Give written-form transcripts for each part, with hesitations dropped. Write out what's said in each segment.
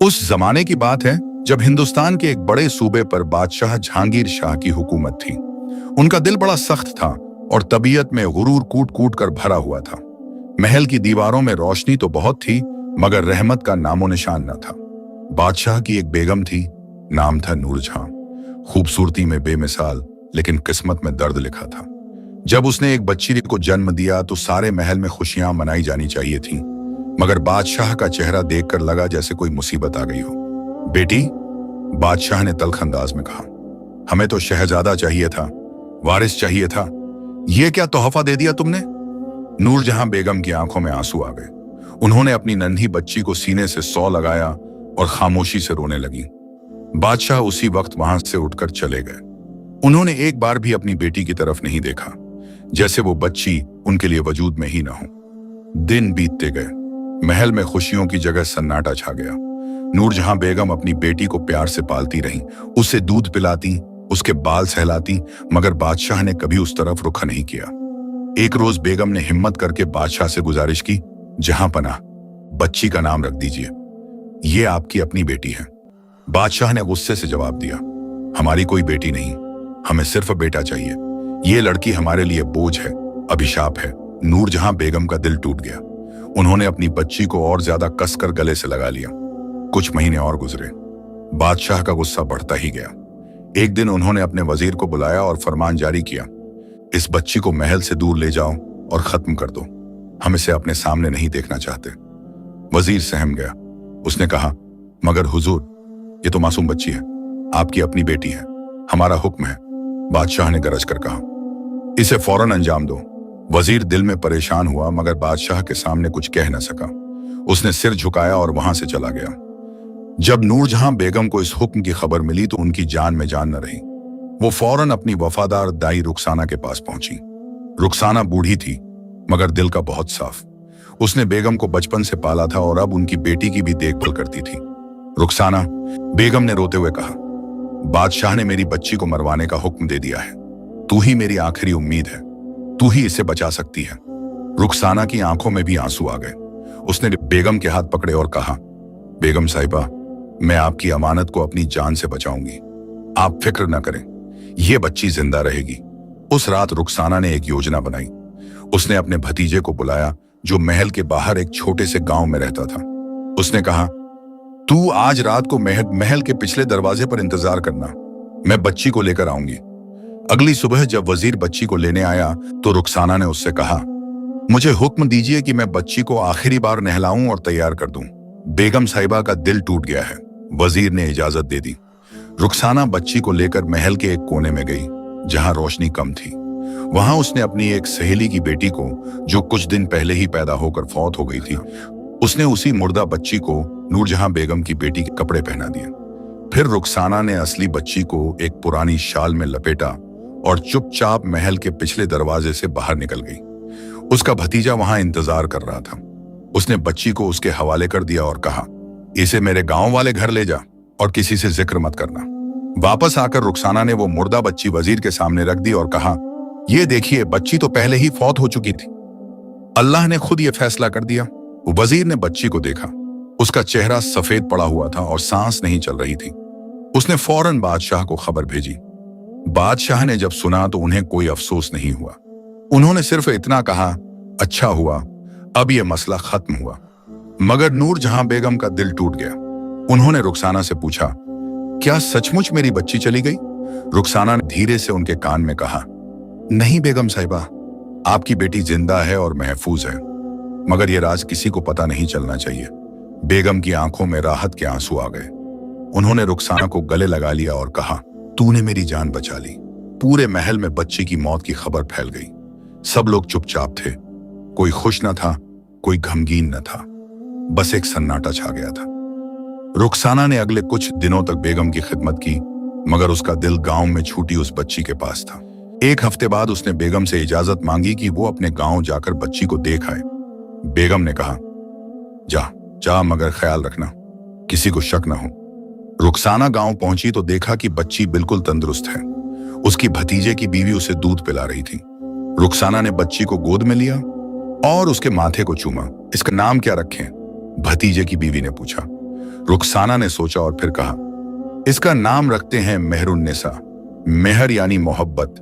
उस जमाने की बात है जब हिंदुस्तान के एक बड़े सूबे पर बादशाह जहांगीर शाह की हुकूमत थी। उनका दिल बड़ा सख्त था और तबीयत में गुरूर कूट कूट कर भरा हुआ था। महल की दीवारों में रोशनी तो बहुत थी, मगर रहमत का नामो निशान न था। बादशाह की एक बेगम थी, नाम था नूरजहां। खूबसूरती में बेमिसाल, लेकिन किस्मत में दर्द लिखा था। जब उसने एक बच्ची को जन्म दिया तो सारे महल में खुशियां मनाई जानी चाहिए थी, मगर बादशाह का चेहरा देखकर लगा जैसे कोई मुसीबत आ गई हो। बेटी, बादशाह ने तल्ख अंदाज में कहा, हमें तो शहजादा चाहिए था, वारिस चाहिए था। ये क्या तोहफा दे दिया तुमने? नूरजहां बेगम की आंखों में आंसू आ गए। उन्होंने अपनी नन्ही बच्ची को सीने से सौ लगाया और खामोशी से रोने लगी। बादशाह उसी वक्त वहां से उठकर चले गए। उन्होंने एक बार भी अपनी बेटी की तरफ नहीं देखा, जैसे वो बच्ची उनके लिए वजूद में ही ना हो। दिन बीतते गए, महल में खुशियों की जगह सन्नाटा छा गया। नूरजहां बेगम अपनी बेटी को प्यार से पालती रहीं, उसे दूध पिलाती, उसके बाल सहलाती, मगर बादशाह ने कभी उस तरफ रुख नहीं किया। एक रोज बेगम ने हिम्मत करके बादशाह से गुजारिश की, जहां पनाह, बच्ची का नाम रख दीजिए, ये आपकी अपनी बेटी है। बादशाह ने गुस्से से जवाब दिया, हमारी कोई बेटी नहीं, हमें सिर्फ बेटा चाहिए। ये लड़की हमारे लिए बोझ है, अभिशाप है। नूरजहां बेगम का दिल टूट गया। उन्होंने अपनी बच्ची को और ज्यादा कसकर गले से लगा लिया। कुछ महीने और गुजरे, बादशाह का गुस्सा बढ़ता ही गया। एक दिन उन्होंने अपने वजीर को बुलाया और फरमान जारी किया, इस बच्ची को महल से दूर ले जाओ और खत्म कर दो, हम इसे अपने सामने नहीं देखना चाहते। वजीर सहम गया। उसने कहा, मगर हुजूर, ये तो मासूम बच्ची है, आपकी अपनी बेटी है, हमारा हुक्म है। बादशाह ने गरज कर कहा, इसे फौरन अंजाम दो। वजीर दिल में परेशान हुआ, मगर बादशाह के सामने कुछ कह न सका। उसने सिर झुकाया और वहां से चला गया। जब नूरजहां बेगम को इस हुक्म की खबर मिली तो उनकी जान में जान न रही। वो फौरन अपनी वफादार दाई रुखसाना के पास पहुंची। रुखसाना बूढ़ी थी, मगर दिल का बहुत साफ। उसने बेगम को बचपन से पाला था और अब उनकी बेटी की भी देखभाल करती थी। रुखसाना, बेगम ने रोते हुए कहा, बादशाह ने मेरी बच्ची को मरवाने का हुक्म दे दिया है। तू ही मेरी आखिरी उम्मीद है, तू ही इसे बचा सकती है। रुखसाना की आंखों में भी आंसू आ गए। उसने बेगम के हाथ पकड़े और कहा, बेगम साहिबा, मैं आपकी अमानत को अपनी जान से बचाऊंगी, आप फिक्र न करें, यह बच्ची जिंदा रहेगी। उस रात रुखसाना ने एक योजना बनाई। उसने अपने भतीजे को बुलाया, जो महल के बाहर एक छोटे से गांव में रहता था। उसने कहा, तू आज रात को महल के पिछले दरवाजे पर इंतजार करना, मैं बच्ची को लेकर आऊंगी। अगली सुबह जब वजीर बच्ची को लेने आया तो रुखसाना ने उससे कहा, मुझे हुक्म दीजिए कि मैं बच्ची को आखिरी बार नहलाऊं और तैयार कर दूं। बेगम साहिबा का दिल टूट गया है। वजीर ने इजाजत दे दी। रुखसाना बच्ची को लेकर महल के एक कोने में गई, जहां रोशनी कम थी। वहां उसने अपनी एक सहेली की बेटी को, जो कुछ दिन पहले ही पैदा होकर फौत हो गई थी, उसने उसी मुर्दा बच्ची को नूरजहां बेगम की बेटी के कपड़े पहना दिए। फिर रुखसाना ने असली बच्ची को एक पुरानी शाल में लपेटा और चुपचाप महल के पिछले दरवाजे से बाहर निकल गई। उसका भतीजा वहां इंतजार कर रहा था। उसने बच्ची को उसके हवाले कर दिया और कहा, इसे मेरे गांव वाले घर ले जा और किसी से जिक्र मत करना। वापस आकर रुखसाना ने वो मुर्दा बच्ची वजीर के सामने रख दी और कहा, ये देखिए, बच्ची तो पहले ही फौत हो चुकी थी, अल्लाह ने खुद ये फैसला कर दिया। वजीर ने बच्ची को देखा। उसका चेहरा सफेद पड़ा हुआ था और सांस नहीं चल रही थी। उसने फौरन बादशाह को खबर भेजी। बादशाह ने जब सुना तो उन्हें कोई अफसोस नहीं हुआ। उन्होंने सिर्फ इतना कहा, अच्छा हुआ, अब यह मसला खत्म हुआ। मगर नूरजहां बेगम का दिल टूट गया। उन्होंने रुखसाना से पूछा, क्या सचमुच मेरी बच्ची चली गई? रुखसाना ने धीरे से उनके कान में कहा, नहीं बेगम साहिबा, आपकी बेटी जिंदा है और महफूज है, मगर यह राज किसी को पता नहीं चलना चाहिए। बेगम की आंखों में राहत के आंसू आ गए। उन्होंने रुखसाना को गले लगा लिया और कहा, तूने मेरी जान बचा ली। पूरे महल में बच्ची की मौत की खबर फैल गई। सब लोग चुपचाप थे, कोई खुश न था, कोई गमगीन न था, बस एक सन्नाटा छा गया था। रुखसाना ने अगले कुछ दिनों तक बेगम की खिदमत की, मगर उसका दिल गांव में छूटी उस बच्ची के पास था। एक हफ्ते बाद उसने बेगम से इजाजत मांगी कि वो अपने गांव जाकर बच्ची को देख आए। बेगम ने कहा, जा, मगर ख्याल रखना, किसी को शक न हो। रुखसाना गांव पहुंची तो देखा कि बच्ची बिल्कुल तंदुरुस्त है। उसकी भतीजे की बीवी उसे दूध पिला रही थी। रुखसाना ने बच्ची को गोद में लिया और उसके माथे को चूमा। इसका नाम क्या रखें? भतीजे की बीवी ने पूछा। रुखसाना ने सोचा और फिर कहा, इसका नाम रखते हैं मेहरुन्निसा। मेहर यानी मोहब्बत,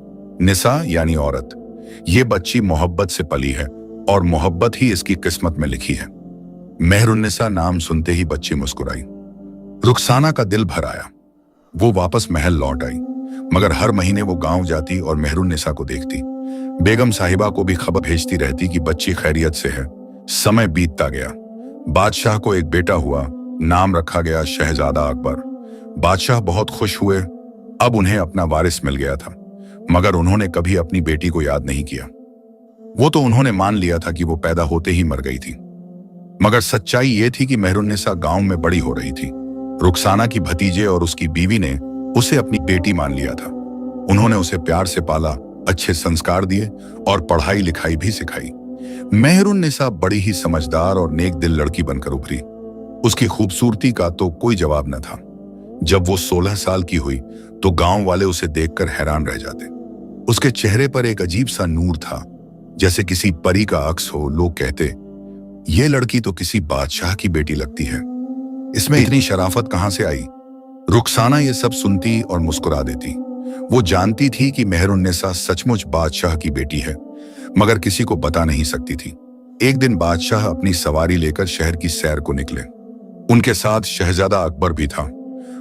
निसा यानी औरत। ये बच्ची मोहब्बत से पली है और मोहब्बत ही इसकी किस्मत में लिखी है। मेहरुन्निसा नाम सुनते ही बच्ची मुस्कुराई। रुखसाना का दिल भर आया। वो वापस महल लौट आई, मगर हर महीने वो गांव जाती और मेहरुन्निसा को देखती। बेगम साहिबा को भी खबर भेजती रहती कि बच्ची खैरियत से है। समय बीतता गया। बादशाह को एक बेटा हुआ, नाम रखा गया शहजादा अकबर। बादशाह बहुत खुश हुए। अब उन्हें अपना वारिस मिल गया था, मगर उन्होंने कभी अपनी बेटी को याद नहीं किया। वो तो उन्होंने मान लिया था कि वो पैदा होते ही मर गई थी, मगर सच्चाई ये थी कि मेहरुन्निसा गांव में बड़ी हो रही थी। रुखसाना की भतीजे और उसकी बीवी ने उसे अपनी बेटी मान लिया था। उन्होंने उसे प्यार से पाला, अच्छे संस्कार दिए और पढ़ाई लिखाई भी सिखाई। मेहरुन्निसा बड़ी ही समझदार और नेक दिल लड़की बनकर उभरी। उसकी खूबसूरती का तो कोई जवाब न था। जब वो 16 साल की हुई तो गांव वाले उसे देखकर हैरान रह जाते। उसके चेहरे पर एक अजीब सा नूर था, जैसे किसी परी का अक्स हो। लोग कहते, ये लड़की तो किसी बादशाह की बेटी लगती है, इसमें इतनी शराफत कहां से आई। रुखसाना ये सब सुनती और मुस्कुरा देती। वो जानती थी कि मेहरुन्निसा सचमुच बादशाह की बेटी है, मगर किसी को बता नहीं सकती थी। एक दिन बादशाह अपनी सवारी लेकर शहर की सैर को निकले। उनके साथ शहजादा अकबर भी था।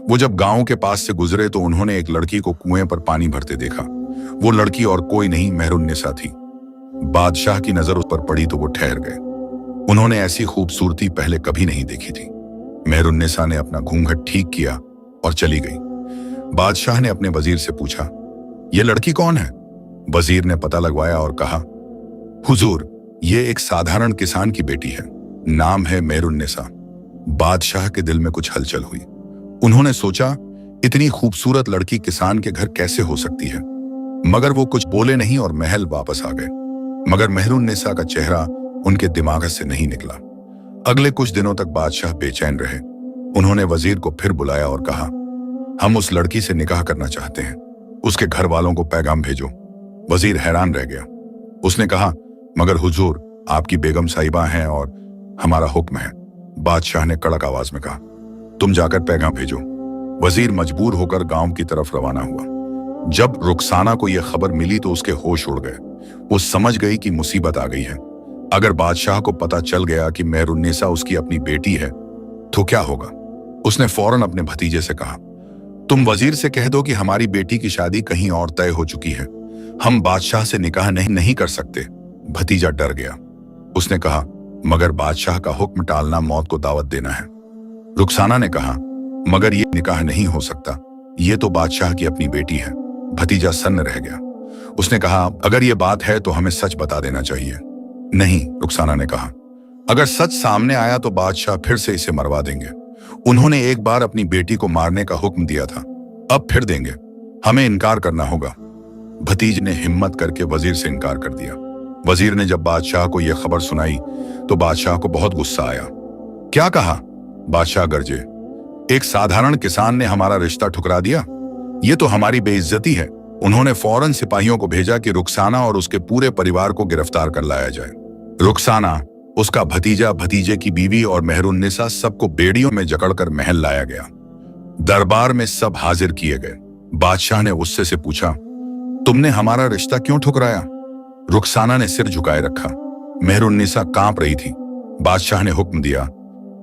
वो जब गांव के पास से गुजरे तो उन्होंने एक लड़की को कुएं पर पानी भरते देखा। वो लड़की और कोई नहीं, मेहरुन्निसा थी। बादशाह की नजर उस पर पड़ी तो वो ठहर गए। उन्होंने ऐसी खूबसूरती पहले कभी नहीं देखी थी। मेहरुन्निसा ने अपना घूंघट ठीक किया और चली गई। बादशाह ने अपने वजीर से पूछा, ये लड़की कौन है? वजीर ने पता लगवाया और कहा, हुजूर, ये एक साधारण किसान की बेटी है, नाम है मेहरुन्निसा। बादशाह के दिल में कुछ हलचल हुई। उन्होंने सोचा, इतनी खूबसूरत लड़की किसान के घर कैसे हो सकती है, मगर वो कुछ बोले नहीं और महल वापस आ गए। मगर मेहरुन्निसा का चेहरा उनके दिमाग से नहीं निकला। अगले कुछ दिनों तक बादशाह बेचैन रहे। उन्होंने वजीर को फिर बुलाया और कहा, हम उस लड़की से निकाह करना चाहते हैं, उसके घर वालों को पैगाम भेजो। वजीर हैरान रह गया। उसने कहा, मगर हुजूर, आपकी बेगम साहिबा हैं और हमारा हुक्म है। बादशाह ने कड़क आवाज में कहा, तुम जाकर पैगाम भेजो। वजीर मजबूर होकर गांव की तरफ रवाना हुआ। जब रुखसाना को यह खबर मिली तो उसके होश उड़ गए। वो समझ गई कि मुसीबत आ गई है। अगर बादशाह को पता चल गया कि मेहरुन्निसा उसकी अपनी बेटी है तो क्या होगा? उसने फौरन अपने भतीजे से कहा, तुम वजीर से कह दो कि हमारी बेटी की शादी कहीं और तय हो चुकी है, हम बादशाह से निकाह नहीं कर सकते। भतीजा डर गया। उसने कहा, मगर बादशाह का हुक्म टालना मौत को दावत देना है। रुखसाना ने कहा, मगर ये निकाह नहीं हो सकता, ये तो बादशाह की अपनी बेटी है। भतीजा सन्न रह गया। उसने कहा, अगर ये बात है तो हमें सच बता देना चाहिए। नहीं, रुखसाना ने कहा, अगर सच सामने आया तो बादशाह फिर से इसे मरवा देंगे। उन्होंने एक बार अपनी बेटी को मारने का हुक्म दिया था, अब फिर देंगे। हमें इनकार करना होगा। भतीज ने हिम्मत करके वजीर से इनकार कर दिया। वजीर ने जब बादशाह को यह खबर सुनाई तो बादशाह को बहुत गुस्सा आया। क्या कहा? बादशाह गरजे, एक साधारण किसान ने हमारा रिश्ता ठुकरा दिया, ये तो हमारी बेइज्जती है। उन्होंने फौरन सिपाहियों को भेजा कि रुखसाना और उसके पूरे परिवार को गिरफ्तार कर लाया जाए। रुखसाना, उसका भतीजा, भतीजे की बीवी और मेहरुन्निसा सबको बेड़ियों में जकड़कर महल लाया गया। दरबार में सब हाजिर किए गए। बादशाह ने गुस्से से पूछा, तुमने हमारा रिश्ता क्यों ठुकराया? रुखसाना ने सिर झुकाए रखा। मेहरुन्निसा कांप रही थी। बादशाह ने हुक्म दिया,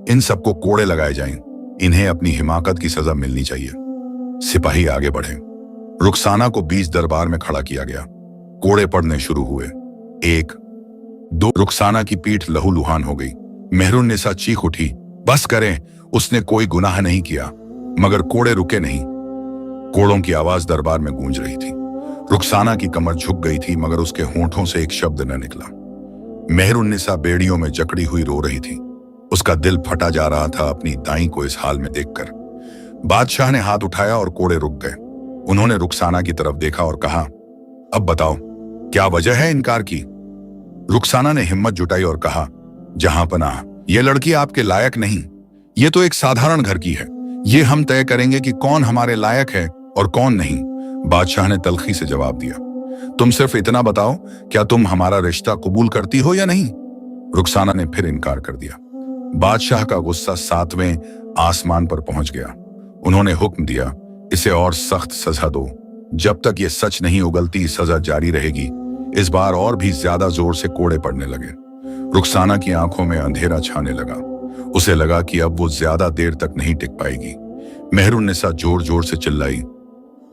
इन सबको कोड़े लगाए जाएं, इन्हें अपनी हिमाकत की सजा मिलनी चाहिए। सिपाही आगे बढ़े। रुखसाना को बीच दरबार में खड़ा किया गया। कोड़े पड़ने शुरू हुए। 1, 2। रुखसाना की पीठ लहूलुहान हो गई। मेहरुन्निसा चीख उठी, बस करें, उसने कोई गुनाह नहीं किया। मगर कोड़े रुके नहीं। कोड़ों की आवाज दरबार में गूंज रही थी। रुखसाना की कमर झुक गई थी, मगर उसके होंठों से एक शब्द न निकला। मेहरुन्निसा बेड़ियों में जकड़ी हुई रो रही थी। उसका दिल फटा जा रहा था अपनी दाई को इस हाल में देखकर। बादशाह ने हाथ उठाया और कोड़े रुक गए। उन्होंने रुखसाना की तरफ देखा और कहा, अब बताओ, क्या वजह है इनकार की? रुखसाना ने हिम्मत जुटाई और कहा, जहांपनाह, यह लड़की आपके लायक नहीं। ये तो एक साधारण घर की है। ये हम तय करेंगे कि कौन हमारे लायक है और कौन नहीं। बादशाह ने तल्खी से जवाब दिया, तुम सिर्फ इतना बताओ, क्या तुम हमारा रिश्ता कबूल करती हो या नहीं? रुखसाना ने फिर इनकार कर दिया। बादशाह का गुस्सा 7वें आसमान पर पहुंच गया। उन्होंने हुक्म दिया, इसे और सख्त सजा दो। जब तक ये सच नहीं उगलती सजा जारी रहेगी। इस बार और भी ज्यादा जोर से कोड़े पड़ने लगे। रुखसाना की आंखों में अंधेरा छाने लगा। उसे लगा कि अब वो ज्यादा देर तक नहीं टिक पाएगी। मेहरुन्निसा जोर जोर से चिल्लाई,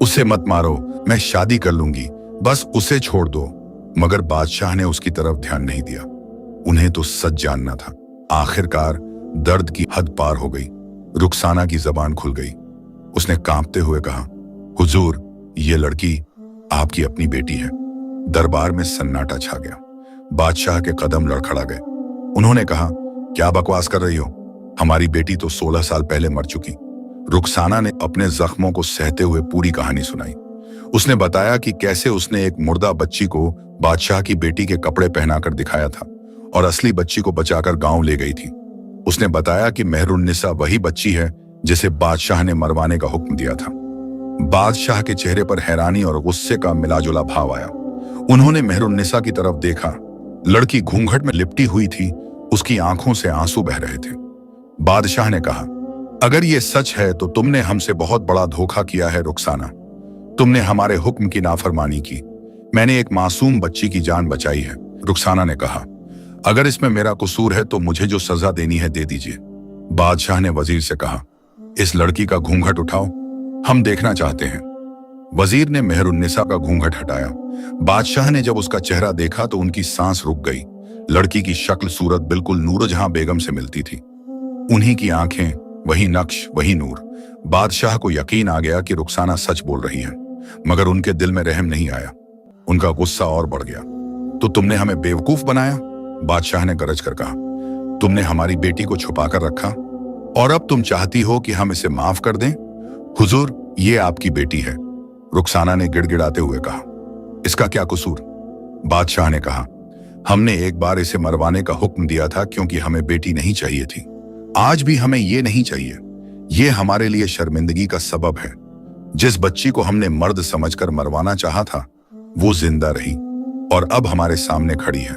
उसे मत मारो, मैं शादी कर लूंगी, बस उसे छोड़ दो। मगर बादशाह ने उसकी तरफ ध्यान नहीं दिया। उन्हें तो सच जानना था। आखिरकार दर्द की हद पार हो गई। रुखसाना की जबान खुल गई। उसने कांपते हुए कहा, हुजूर, ये लड़की आपकी अपनी बेटी है। दरबार में सन्नाटा छा गया। बादशाह के कदम लड़खड़ा गए। उन्होंने कहा, क्या बकवास कर रही हो? हमारी बेटी तो 16 साल पहले मर चुकी। रुखसाना ने अपने जख्मों को सहते हुए पूरी कहानी सुनाई। उसने बताया कि कैसे उसने एक मुर्दा बच्ची को बादशाह की बेटी के कपड़े पहनाकर दिखाया था और असली बच्ची को बचाकर गांव ले गई थी। उसने बताया कि मेहरुन्निसा वही बच्ची है जिसे बादशाह ने मरवाने का हुक्म दिया था। बादशाह के चेहरे पर हैरानी और गुस्से का मिलाजुला भाव आया। उन्होंने मेहरुन्निसा की तरफ देखा। लड़की घूंघट में लिपटी हुई थी। उसकी आंखों से आंसू बह रहे थे। बादशाह ने कहा, अगर ये सच है तो तुमने हमसे बहुत बड़ा धोखा किया है रुखसाना। तुमने हमारे हुक्म की नाफरमानी की। मैंने एक मासूम बच्ची की जान बचाई है। रुखसाना ने कहा, अगर इसमें मेरा कसूर है तो मुझे जो सजा देनी है दे दीजिए। बादशाह ने वजीर से कहा, इस लड़की का घूंघट उठाओ, हम देखना चाहते हैं। वजीर ने मेहरुन्निसा का घूंघट हटाया। बादशाह ने जब उसका चेहरा देखा तो उनकी सांस रुक गई। लड़की की शक्ल सूरत बिल्कुल नूरजहां बेगम से मिलती थी। उन्हीं की आंखें, वही नक्श, वही नूर। बादशाह को यकीन आ गया कि रुखसाना सच बोल रही है, मगर उनके दिल में रहम नहीं आया। उनका गुस्सा और बढ़ गया। तो तुमने हमें बेवकूफ बनाया, बादशाह ने गरज कर कहा। तुमने हमारी बेटी को छुपाकर रखा और अब तुम चाहती हो कि हम इसे माफ कर दें? हुजूर, ये आपकी बेटी है, रुखसाना ने गिड़गिड़ाते हुए कहा। इसका क्या कसूर? बादशाह ने कहा, हमने एक बार इसे मरवाने का हुक्म दिया था क्योंकि हमें बेटी नहीं चाहिए थी। आज भी हमें ये नहीं चाहिए। ये हमारे लिए शर्मिंदगी का सबब है। जिस बच्ची को हमने मर्द समझकर मरवाना चाहा था वो जिंदा रही और अब हमारे सामने खड़ी है।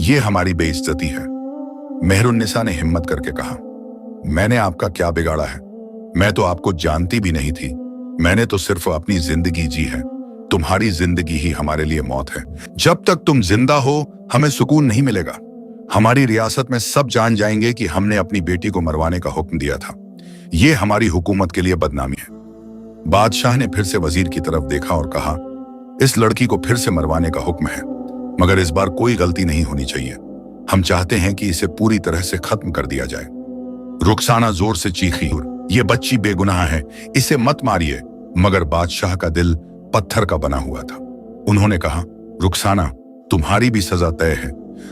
ये हमारी बेइज्जती है। मेहरुन्निसा ने हिम्मत करके कहा, मैंने आपका क्या बिगाड़ा है? मैं तो आपको जानती भी नहीं थी। मैंने तो सिर्फ अपनी जिंदगी जी है। तुम्हारी जिंदगी ही हमारे लिए मौत है। जब तक तुम जिंदा हो हमें सुकून नहीं मिलेगा। हमारी रियासत में सब जान जाएंगे कि हमने अपनी बेटी को मरवाने का हुक्म दिया था। ये हमारी हुकूमत के लिए बदनामी है। बादशाह ने फिर से वजीर की तरफ देखा और कहा, इस लड़की को फिर से मरवाने का हुक्म है, मगर इस बार कोई गलती नहीं होनी चाहिए। हम चाहते हैं कि इसे पूरी तरह से खत्म कर दिया जाए। रुखसाना जोर से चीखी, ये बच्ची बेगुनाह है, इसे मत मारिए। मगर बादशाह का दिल पत्थर का बना हुआ था। उन्होंने कहा, रुखसाना, तुम्हारी भी सजा तय है।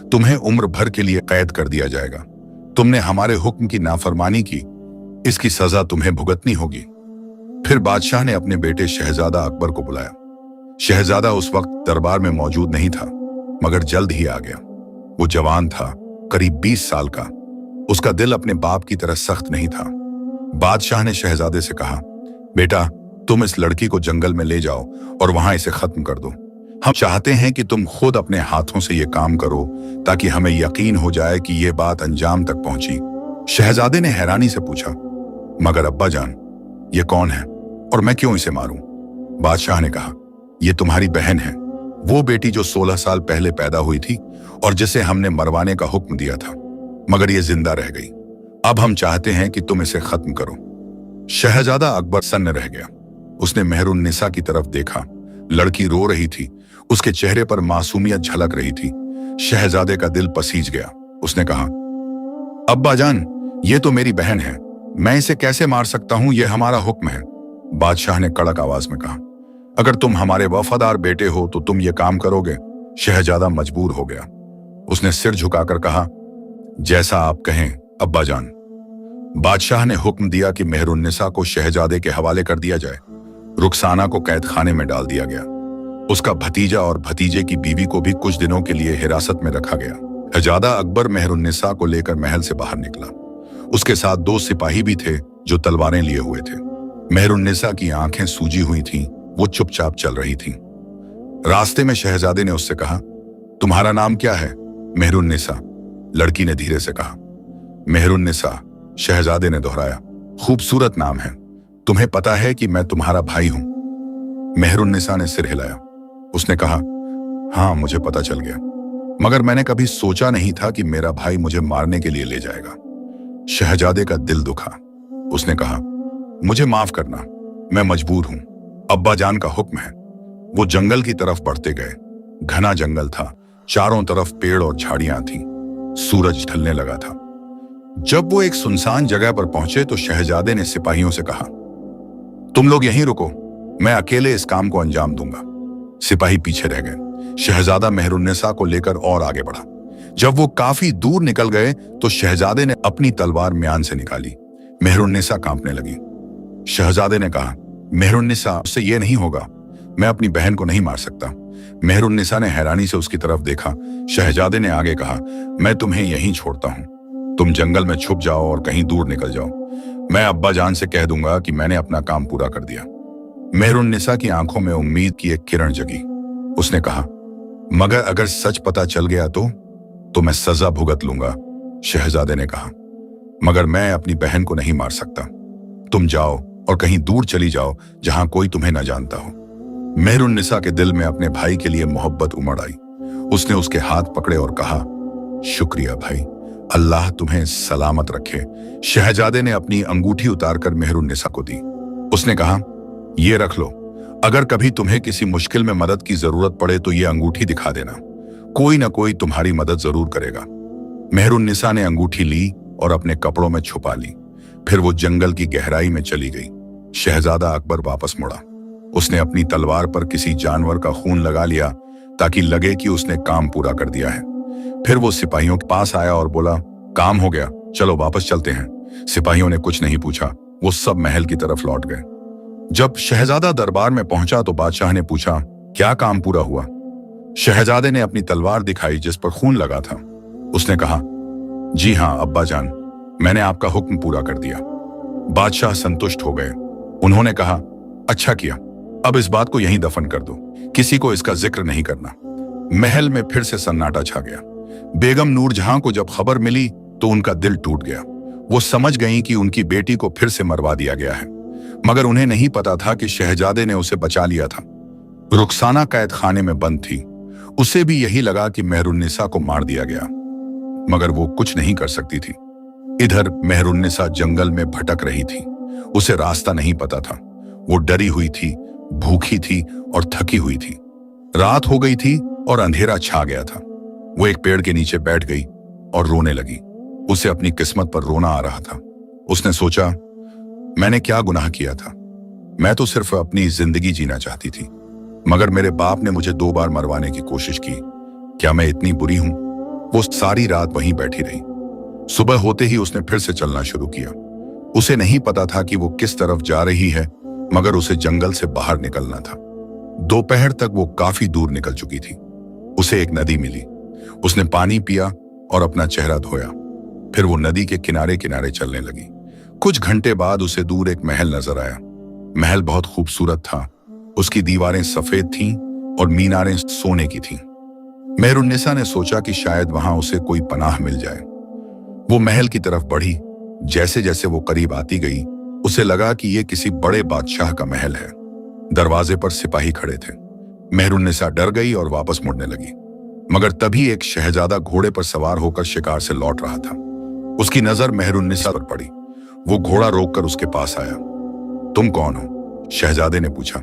तुम्हें उम्र भर के लिए कैद कर दिया जाएगा। तुमने हमारे हुक्म की नाफरमानी की, इसकी सजा तुम्हें भुगतनी होगी। फिर बादशाह ने अपने बेटे शहजादा अकबर को बुलाया। शहजादा उस वक्त दरबार में मौजूद नहीं था, मगर जल्द ही आ गया। वो जवान था, करीब 20 साल का। उसका दिल अपने बाप की तरह सख्त नहीं था। बादशाह ने शहजादे से कहा, बेटा, तुम इस लड़की को जंगल में ले जाओ और वहां इसे खत्म कर दो। हम चाहते हैं कि तुम खुद अपने हाथों से ये काम करो ताकि हमें यकीन हो जाए कि ये बात अंजाम तक पहुंची। शहजादे ने हैरानी से पूछा, मगर अब्बा जान, ये कौन है और मैं क्यों इसे मारूं? बादशाह ने कहा, ये तुम्हारी बहन है, वो बेटी जो 16 साल पहले पैदा हुई थी और जिसे हमने मरवाने का हुक्म दिया था, मगर ये जिंदा रह गई। अब हम चाहते हैं कि तुम इसे खत्म करो। शहजादा अकबर सन्न रह गया। उसने मेहरुन्निसा की तरफ देखा। लड़की रो रही थी। उसके चेहरे पर मासूमियत झलक रही थी। शहजादे का दिल पसीज गया। उसने कहा, अब्बा जान, ये तो मेरी बहन है, मैं इसे कैसे मार सकता हूं? यह हमारा हुक्म है। बादशाह ने कड़क आवाज में कहा, अगर तुम हमारे वफादार बेटे हो तो तुम ये काम करोगे? शहजादा मजबूर हो गया। उसने सिर झुकाकर कहा, जैसा आप कहें अब्बा जान। बादशाह ने हुक्म दिया कि मेहरुन्निसा को शहजादे के हवाले कर दिया जाए। रुखसाना को कैद खाने में डाल दिया गया। उसका भतीजा और भतीजे की बीवी को भी कुछ दिनों के लिए हिरासत में रखा गया। शहजादा अकबर मेहरुन्निसा को लेकर महल से बाहर निकला। उसके साथ 2 सिपाही भी थे जो तलवारें लिए हुए थे। मेहरुन्निसा की आंखें सूजी हुई थीं। वो चुपचाप चल रही थीं। रास्ते में शहजादे ने उससे कहा, तुम्हारा नाम क्या है? मेहरुन्निसा, लड़की ने धीरे से कहा। मेहरुन्निसा, शहजादे ने दोहराया। खूबसूरत नाम है। तुम्हें पता है कि मैं तुम्हारा भाई हूं? मेहरुन्निसा ने सिर हिलाया। उसने कहा, हाँ मुझे पता चल गया, मगर मैंने कभी सोचा नहीं था कि मेरा भाई मुझे मारने के लिए ले जाएगा। शहजादे का दिल दुखा। उसने कहा, मुझे माफ करना, मैं मजबूर हूं, अब्बा जान का हुक्म है। वो जंगल की तरफ बढ़ते गए। घना जंगल था, चारों तरफ पेड़ और झाड़ियां थीं। सूरज ढलने लगा था। जब वो एक सुनसान जगह पर पहुंचे तो शहजादे ने सिपाहियों से कहा, तुम लोग यहीं रुको, मैं अकेले इस काम को अंजाम दूंगा। सिपाही पीछे रह गए। शहजादा मेहरुन्निसा को लेकर और आगे बढ़ा। जब वो काफी दूर निकल गए तो शहजादे ने अपनी तलवार म्यान से निकाली। मेहरुन्निसा कांपने लगी। शहजादे ने कहा, मेहरुन्निसा, उससे ये नहीं होगा, मैं अपनी बहन को नहीं मार सकता। मेहरुन्निसा ने हैरानी से उसकी तरफ देखा। शहजादे ने आगे कहा, मैं तुम्हें यहीं छोड़ता हूं, तुम जंगल में छुप जाओ और कहीं दूर निकल जाओ। मैं अब्बा जान से कह दूंगा कि मैंने अपना काम पूरा कर दिया। मेहरुन्निसा की आंखों में उम्मीद की एक किरण जगी। उसने कहा, मगर अगर सच पता चल गया तो मैं सजा भुगत लूंगा। शहजादे ने कहा, मगर मैं अपनी बहन को नहीं मार सकता। तुम जाओ और कहीं दूर चली जाओ जहां कोई तुम्हें न जानता हो। मेहरुन्निसा के दिल में अपने भाई के लिए मोहब्बत उमड़ आई। उसने उसके हाथ पकड़े और कहा, शुक्रिया भाई, अल्लाह तुम्हें सलामत रखे। शहजादे ने अपनी अंगूठी उतारकर मेहरुन्निसा को दी। उसने कहा, ये रख लो, अगर कभी तुम्हें किसी मुश्किल में मदद की जरूरत पड़े तो ये अंगूठी दिखा देना, कोई ना कोई तुम्हारी मदद जरूर करेगा। मेहरुन्निसा ने अंगूठी ली और अपने कपड़ों में छुपा ली। फिर वो जंगल की गहराई में चली गई। शहजादा अकबर वापस मुड़ा। उसने अपनी तलवार पर किसी जानवर का खून लगा लिया ताकि लगे कि उसने काम पूरा कर दिया है। फिर वो सिपाहियों के पास आया और बोला, काम हो गया, चलो वापस चलते हैं। सिपाहियों ने कुछ नहीं पूछा, वो सब महल की तरफ लौट गए। जब शहजादा दरबार में पहुंचा तो बादशाह ने पूछा, क्या काम पूरा हुआ? शहजादे ने अपनी तलवार दिखाई जिस पर खून लगा था। उसने कहा, जी हां अब्बा जान, मैंने आपका हुक्म पूरा कर दिया। बादशाह संतुष्ट हो गए। उन्होंने कहा, अच्छा किया, अब इस बात को यहीं दफन कर दो, किसी को इसका जिक्र नहीं करना। महल में फिर से सन्नाटा छा गया। बेगम नूरजहां को जब खबर मिली तो उनका दिल टूट गया। वो समझ गईं कि उनकी बेटी को फिर से मरवा दिया गया है, मगर उन्हें नहीं पता था कि शहजादे ने उसे बचा लिया था। रुखसाना कैद खाने में बंद थी। उसे भी यही लगा कि मेहरुन्निसा को मार दिया गया, मगर वो कुछ नहीं कर सकती थी। इधर मेहरुन्निसा जंगल में भटक रही थी। उसे रास्ता नहीं पता था। वो डरी हुई थी, भूखी थी और थकी हुई थी। रात हो गई थी और अंधेरा छा गया था। वो एक पेड़ के नीचे बैठ गई और रोने लगी। उसे अपनी किस्मत पर रोना आ रहा था। उसने सोचा, मैंने क्या गुनाह किया था? मैं तो सिर्फ अपनी जिंदगी जीना चाहती थी, मगर मेरे बाप ने मुझे 2 बार मरवाने की कोशिश की। क्या मैं इतनी बुरी हूं? वो सारी रात वहीं बैठी रही। सुबह होते ही उसने फिर से चलना शुरू किया। उसे नहीं पता था कि वो किस तरफ जा रही है, मगर उसे जंगल से बाहर निकलना था। दोपहर तक वो काफी दूर निकल चुकी थी। उसे एक नदी मिली। उसने पानी पिया और अपना चेहरा धोया। फिर वो नदी के किनारे किनारे चलने लगी। कुछ घंटे बाद उसे दूर एक महल नजर आया। महल बहुत खूबसूरत था। उसकी दीवारें सफेद थीं और मीनारें सोने की थीं। मेहरुन्निसा ने सोचा कि शायद वहां उसे कोई पनाह मिल जाए। वो महल की तरफ बढ़ी। जैसे जैसे वो करीब आती गई, उसे लगा कि ये किसी बड़े बादशाह का महल है। दरवाजे पर सिपाही खड़े थे। मेहरुन्निसा डर गई और वापस मुड़ने लगी, मगर तभी एक शहजादा घोड़े पर सवार होकर शिकार से लौट रहा था। उसकी नजर मेहरुन्निसा पर पड़ी। वो घोड़ा रोककर उसके पास आया। तुम कौन हो? शहजादे ने पूछा।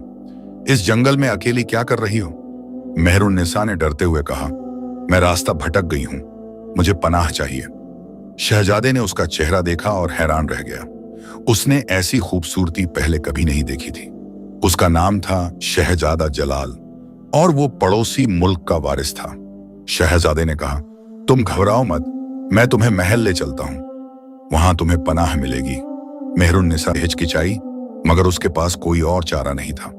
इस जंगल में अकेली क्या कर रही हो? मेहरुन्निसा ने डरते हुए कहा, मैं रास्ता भटक गई हूं, मुझे पनाह चाहिए। शहजादे ने उसका चेहरा देखा और हैरान रह गया। उसने ऐसी खूबसूरती पहले कभी नहीं देखी थी। उसका नाम था शहजादा जलाल और वो पड़ोसी मुल्क का वारिस था। शहजादे ने कहा, तुम घबराओ मत, मैं तुम्हें महल ले चलता हूं, वहां तुम्हें पनाह मिलेगी। मेहरुन्निसा हिचकिचाई, मगर उसके पास कोई और चारा नहीं था।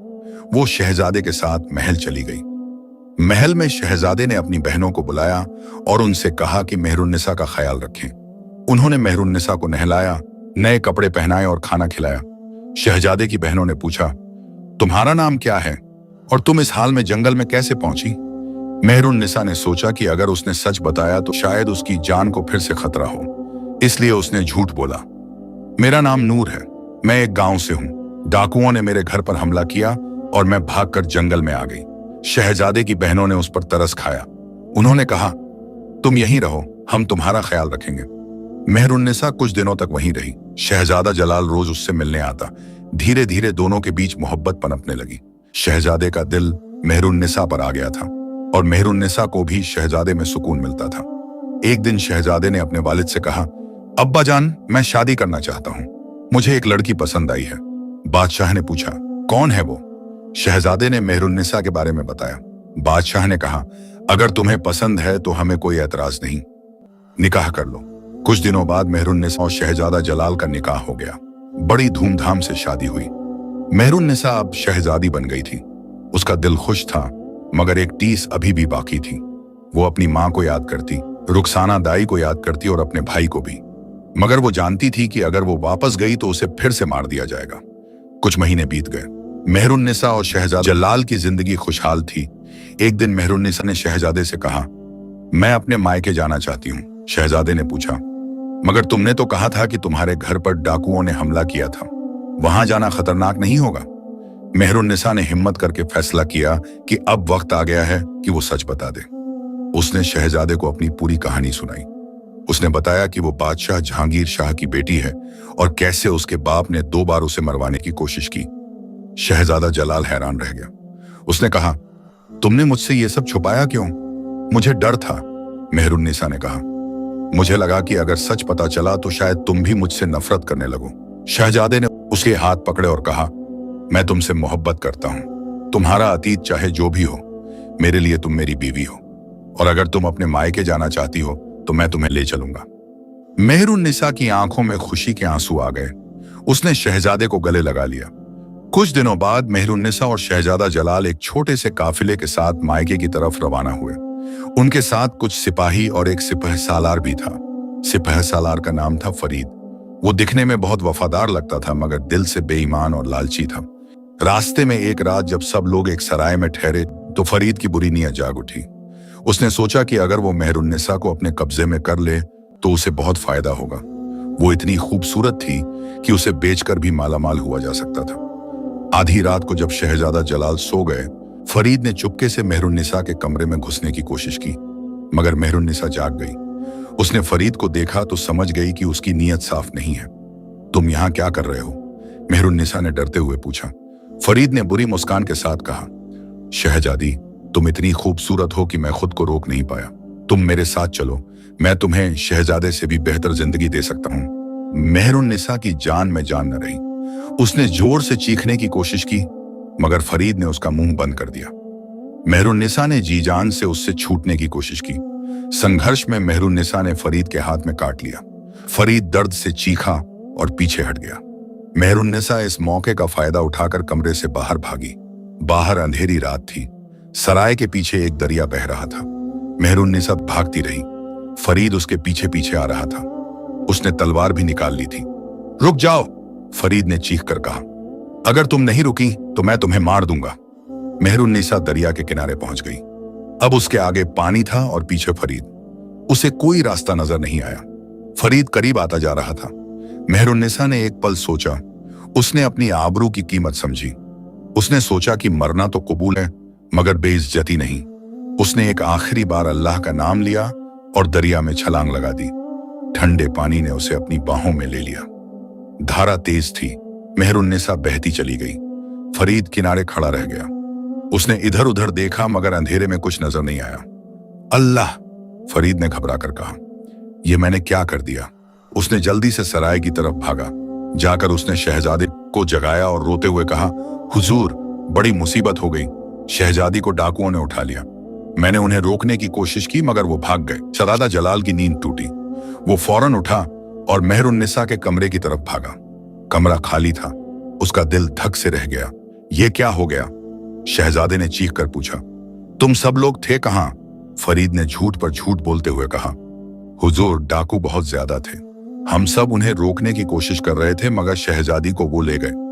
वो शहजादे के साथ महल चली गई। महल में शहजादे ने अपनी बहनों को बुलाया और उनसे कहा कि मेहरुन्निसा का ख्याल रखें। उन्होंने मेहरुन्निसा को नहलाया, नए कपड़े पहनाए और खाना खिलाया। शहजादे की बहनों ने पूछा, तुम्हारा नाम क्या है और तुम इस हाल में जंगल में कैसे पहुंची? मेहरुन्निसा ने सोचा कि अगर उसने सच बताया तो शायद उसकी जान को फिर से खतरा हो, इसलिए उसने झूठ बोला। मेरा नाम नूर है, मैं एक गांव से हूं। डाकुओं ने मेरे घर पर हमला किया और मैं भागकर जंगल में आ गई। शहजादे की बहनों ने उस पर तरस खाया। उन्होंने कहा, तुम यहीं रहो, हम तुम्हारा ख्याल रखेंगे। मेहरुन्निसा कुछ दिनों तक वहीं रही। शहजादा जलाल रोज उससे मिलने आता। धीरे धीरे दोनों के बीच मोहब्बत पनपने लगी। शहजादे का दिल मेहरुन्निसा पर आ गया था और मेहरुन्निसा को भी शहजादे में सुकून मिलता था। एक दिन शहजादे ने अपने वालिद से कहा, अब्बा जान, मैं शादी करना चाहता हूँ। मुझे एक लड़की पसंद आई है। बादशाह ने पूछा, कौन है वो? शहजादे ने मेहरुन्निसा के बारे में बताया। बादशाह ने कहा, अगर तुम्हें पसंद है तो हमें कोई एतराज नहीं, निकाह कर लो। कुछ दिनों बाद मेहरुन्निसा और शहजादा जलाल का निकाह हो गया। बड़ी धूमधाम से शादी हुई। मेहरुन्निसा अब शहजादी बन गई थी। उसका दिल खुश था, मगर एक टीस अभी भी बाकी थी। वो अपनी माँ को याद करती, रुखसाना दाई को याद करती और अपने भाई को भी। मगर वो जानती थी कि अगर वो वापस गई तो उसे फिर से मार दिया जाएगा। कुछ महीने बीत गए। मेहरुन्निसा और शहजादा जलाल की जिंदगी खुशहाल थी। एक दिन मेहरुन्निसा ने शहजादे से कहा, मैं अपने मायके जाना चाहती हूँ। शहजादे ने पूछा, मगर तुमने तो कहा था कि तुम्हारे घर पर डाकुओं ने हमला किया था, वहां जाना खतरनाक नहीं होगा? मेहरुन्निसा ने हिम्मत करके फैसला किया कि अब वक्त आ गया है कि वो सच बता दे। उसने शहजादे को अपनी पूरी कहानी सुनाई। उसने बताया कि वो बादशाह जहांगीर शाह की बेटी है और कैसे उसके बाप ने 2 बार उसे मरवाने की कोशिश की। शहजादा जलाल हैरान रह गया। उसने कहा, तुमने मुझसे ये सब छुपाया क्यों? मुझे डर था। मेहरुन्निसा ने कहा, मुझे लगा कि अगर सच पता चला तो शायद तुम भी मुझसे नफरत करने लगो। शहजादे ने उसके हाथ पकड़े और कहा, मैं तुमसे मोहब्बत करता हूं। तुम्हारा अतीत चाहे जो भी हो, मेरे लिए तुम मेरी बीवी हो, और अगर तुम अपने मायके जाना चाहती हो तो मैं तुम्हें ले चलूंगा। मेहरुन्निसा की आंखों में खुशी के आंसू आ गए। उसने शहजादे को गले लगा लिया। कुछ दिनों बाद मेहरुन्निसा और शहजादा जलाल एक छोटे से काफिले के साथ मायके की तरफ रवाना हुए। उनके साथ कुछ सिपाही और एक सिपहसालार भी था। सिपहसालार का नाम था फरीद। वो दिखने में बहुत वफादार लगता था, मगर दिल से बेईमान और लालची था। रास्ते में एक रात जब सब लोग एक सराय में ठहरे तो फरीद की बुरी नीयत जाग उठी। उसने सोचा कि अगर वो मेहरुन्निसा को अपने कब्जे में कर ले तो उसे बहुत फायदा होगा। वो इतनी खूबसूरत थी कि उसे बेचकर भी मालामाल हुआ जा सकता था। आधी रात को जब शहजादा जलाल सो गए, फरीद ने चुपके से मेहरुन्निसा के कमरे में घुसने की कोशिश की, मगर मेहरुन्निसा जाग गई। उसने फरीद को देखा तो समझ गई कि उसकी नीयत साफ नहीं है। तुम यहाँ क्या कर रहे हो? मेहरुन्निसा ने डरते हुए पूछा। फरीद ने बुरी मुस्कान के साथ कहा, शहजादी, तुम इतनी खूबसूरत हो कि मैं खुद को रोक नहीं पाया। तुम मेरे साथ चलो, मैं तुम्हें शहजादे से भी बेहतर जिंदगी दे सकता हूँ। मेहरुन्निसा की जान में जान न रही। उसने जोर से चीखने की कोशिश की, मगर फरीद ने उसका मुंह बंद कर दिया। मेहरुन्निसा ने जी जान से उससे छूटने की कोशिश की। संघर्ष में मेहरुन्निसा ने फरीद के हाथ में काट लिया। फरीद दर्द से चीखा और पीछे हट गया। मेहरुन्निसा इस मौके का फायदा उठाकर कमरे से बाहर भागी। बाहर अंधेरी रात थी। सराय के पीछे एक दरिया बह रहा था। मेहरुन्निसा भागती रही। फरीद उसके पीछे पीछे आ रहा था। उसने तलवार भी निकाल ली थी। रुक जाओ, फरीद ने चीखकर कहा, अगर तुम नहीं रुकी तो मैं तुम्हें मार दूंगा। मेहरुन्निसा दरिया के किनारे पहुंच गई। अब उसके आगे पानी था और पीछे फरीद। उसे कोई रास्ता नजर नहीं आया। फरीद करीब आता जा रहा था। मेहरुन्निसा ने एक पल सोचा। उसने अपनी आबरू की कीमत समझी। उसने सोचा कि मरना तो कबूल है, मगर बेइज्जती नहीं। उसने एक आखिरी बार अल्लाह का नाम लिया और दरिया में छलांग लगा दी। ठंडे पानी ने उसे अपनी बाहों में ले लिया। धारा तेज थी। मेहरुन्निसा बहती चली गई। फरीद किनारे खड़ा रह गया। उसने इधर उधर देखा, मगर अंधेरे में कुछ नजर नहीं आया। अल्लाह, फरीद ने घबरा कर कहा, यह मैंने क्या कर दिया? उसने जल्दी से सराय की तरफ भागा। जाकर उसने शहजादे को जगाया और रोते हुए कहा, हुजूर, बड़ी मुसीबत हो गई। शहजादी को डाकुओं ने उठा लिया। मैंने उन्हें रोकने की कोशिश की, मगर वो भाग गए। शहजादा जलाल की नींद टूटी। वो फौरन उठा और मेहरुन्निसा के कमरे की तरफ भागा। कमरा खाली था। उसका दिल धक से रह गया। ये क्या हो गया? शहजादे ने चीख कर पूछा। तुम सब लोग थे कहां? फरीद ने झूठ पर झूठ बोलते हुए कहा, हुजूर, डाकू बहुत ज्यादा थे। हम सब उन्हें रोकने की कोशिश कर रहे थे, मगर शहजादी को वो ले गए।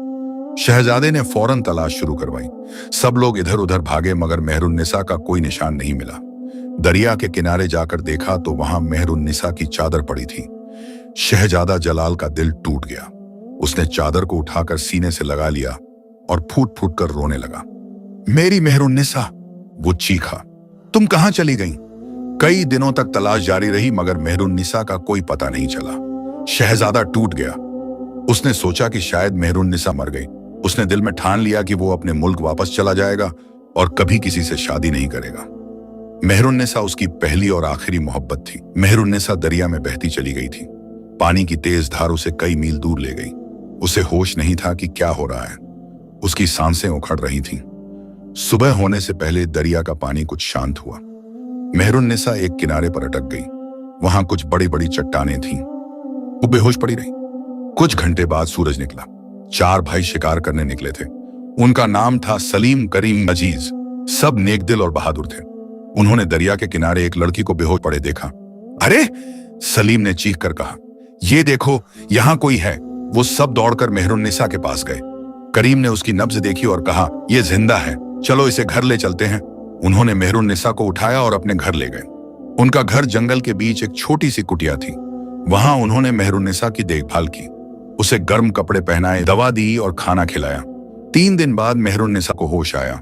शहजादे ने फौरन तलाश शुरू करवाई। सब लोग इधर उधर भागे, मगर मेहरुन्निसा का कोई निशान नहीं मिला। दरिया के किनारे जाकर देखा तो वहां मेहरुन्निसा की चादर पड़ी थी। शहजादा जलाल का दिल टूट गया। उसने चादर को उठाकर सीने से लगा लिया और फूट फूट कर रोने लगा। मेरी मेहरुन्निसा, वो चीखा। तुम कहां चली गई? कई दिनों तक तलाश जारी रही मगर मेहरुन्निसा का कोई पता नहीं चला। शहजादा टूट गया। उसने सोचा कि शायद मेहरुन्निसा मर गई। उसने दिल में ठान लिया कि वो अपने मुल्क वापस चला जाएगा और कभी किसी से शादी नहीं करेगा। मेहरुन्निसा उसकी पहली और आखिरी मोहब्बत थी। मेहरुन्निसा दरिया में बहती चली गई थी। पानी की तेज धार उसे कई मील दूर ले गई। उसे होश नहीं था कि क्या हो रहा है। उसकी सांसें उखड़ रही थीं। सुबह होने से पहले दरिया का पानी कुछ शांत हुआ। मेहरुन्निसा एक किनारे पर अटक गई। वहां कुछ बड़ी बड़ी चट्टानें थीं। वो बेहोश पड़ी रही। कुछ घंटे बाद सूरज निकला। 4 भाई शिकार करने निकले थे। उनका नाम था सलीम, करीम, अजीज। सब नेकदिल और बहादुर थे। उन्होंने दरिया के किनारे एक लड़की को बेहोश पड़े देखा। अरे! सलीम ने चीख कर कहा, ये देखो, यहां कोई है। वो सब दौड़कर मेहरुन्निसा के पास गए। करीम ने उसकी नब्ज देखी और कहा, यह जिंदा है, चलो इसे घर ले चलते हैं। उन्होंने मेहरुन्निसा को उठाया और अपने घर ले गए। उनका घर जंगल के बीच एक छोटी सी कुटिया थी। वहां उन्होंने मेहरुन्निसा की देखभाल की, उसे गर्म कपड़े पहनाए, दवा दी और खाना खिलाया। 3 दिन बाद मेहरुन्निसा को होश आया।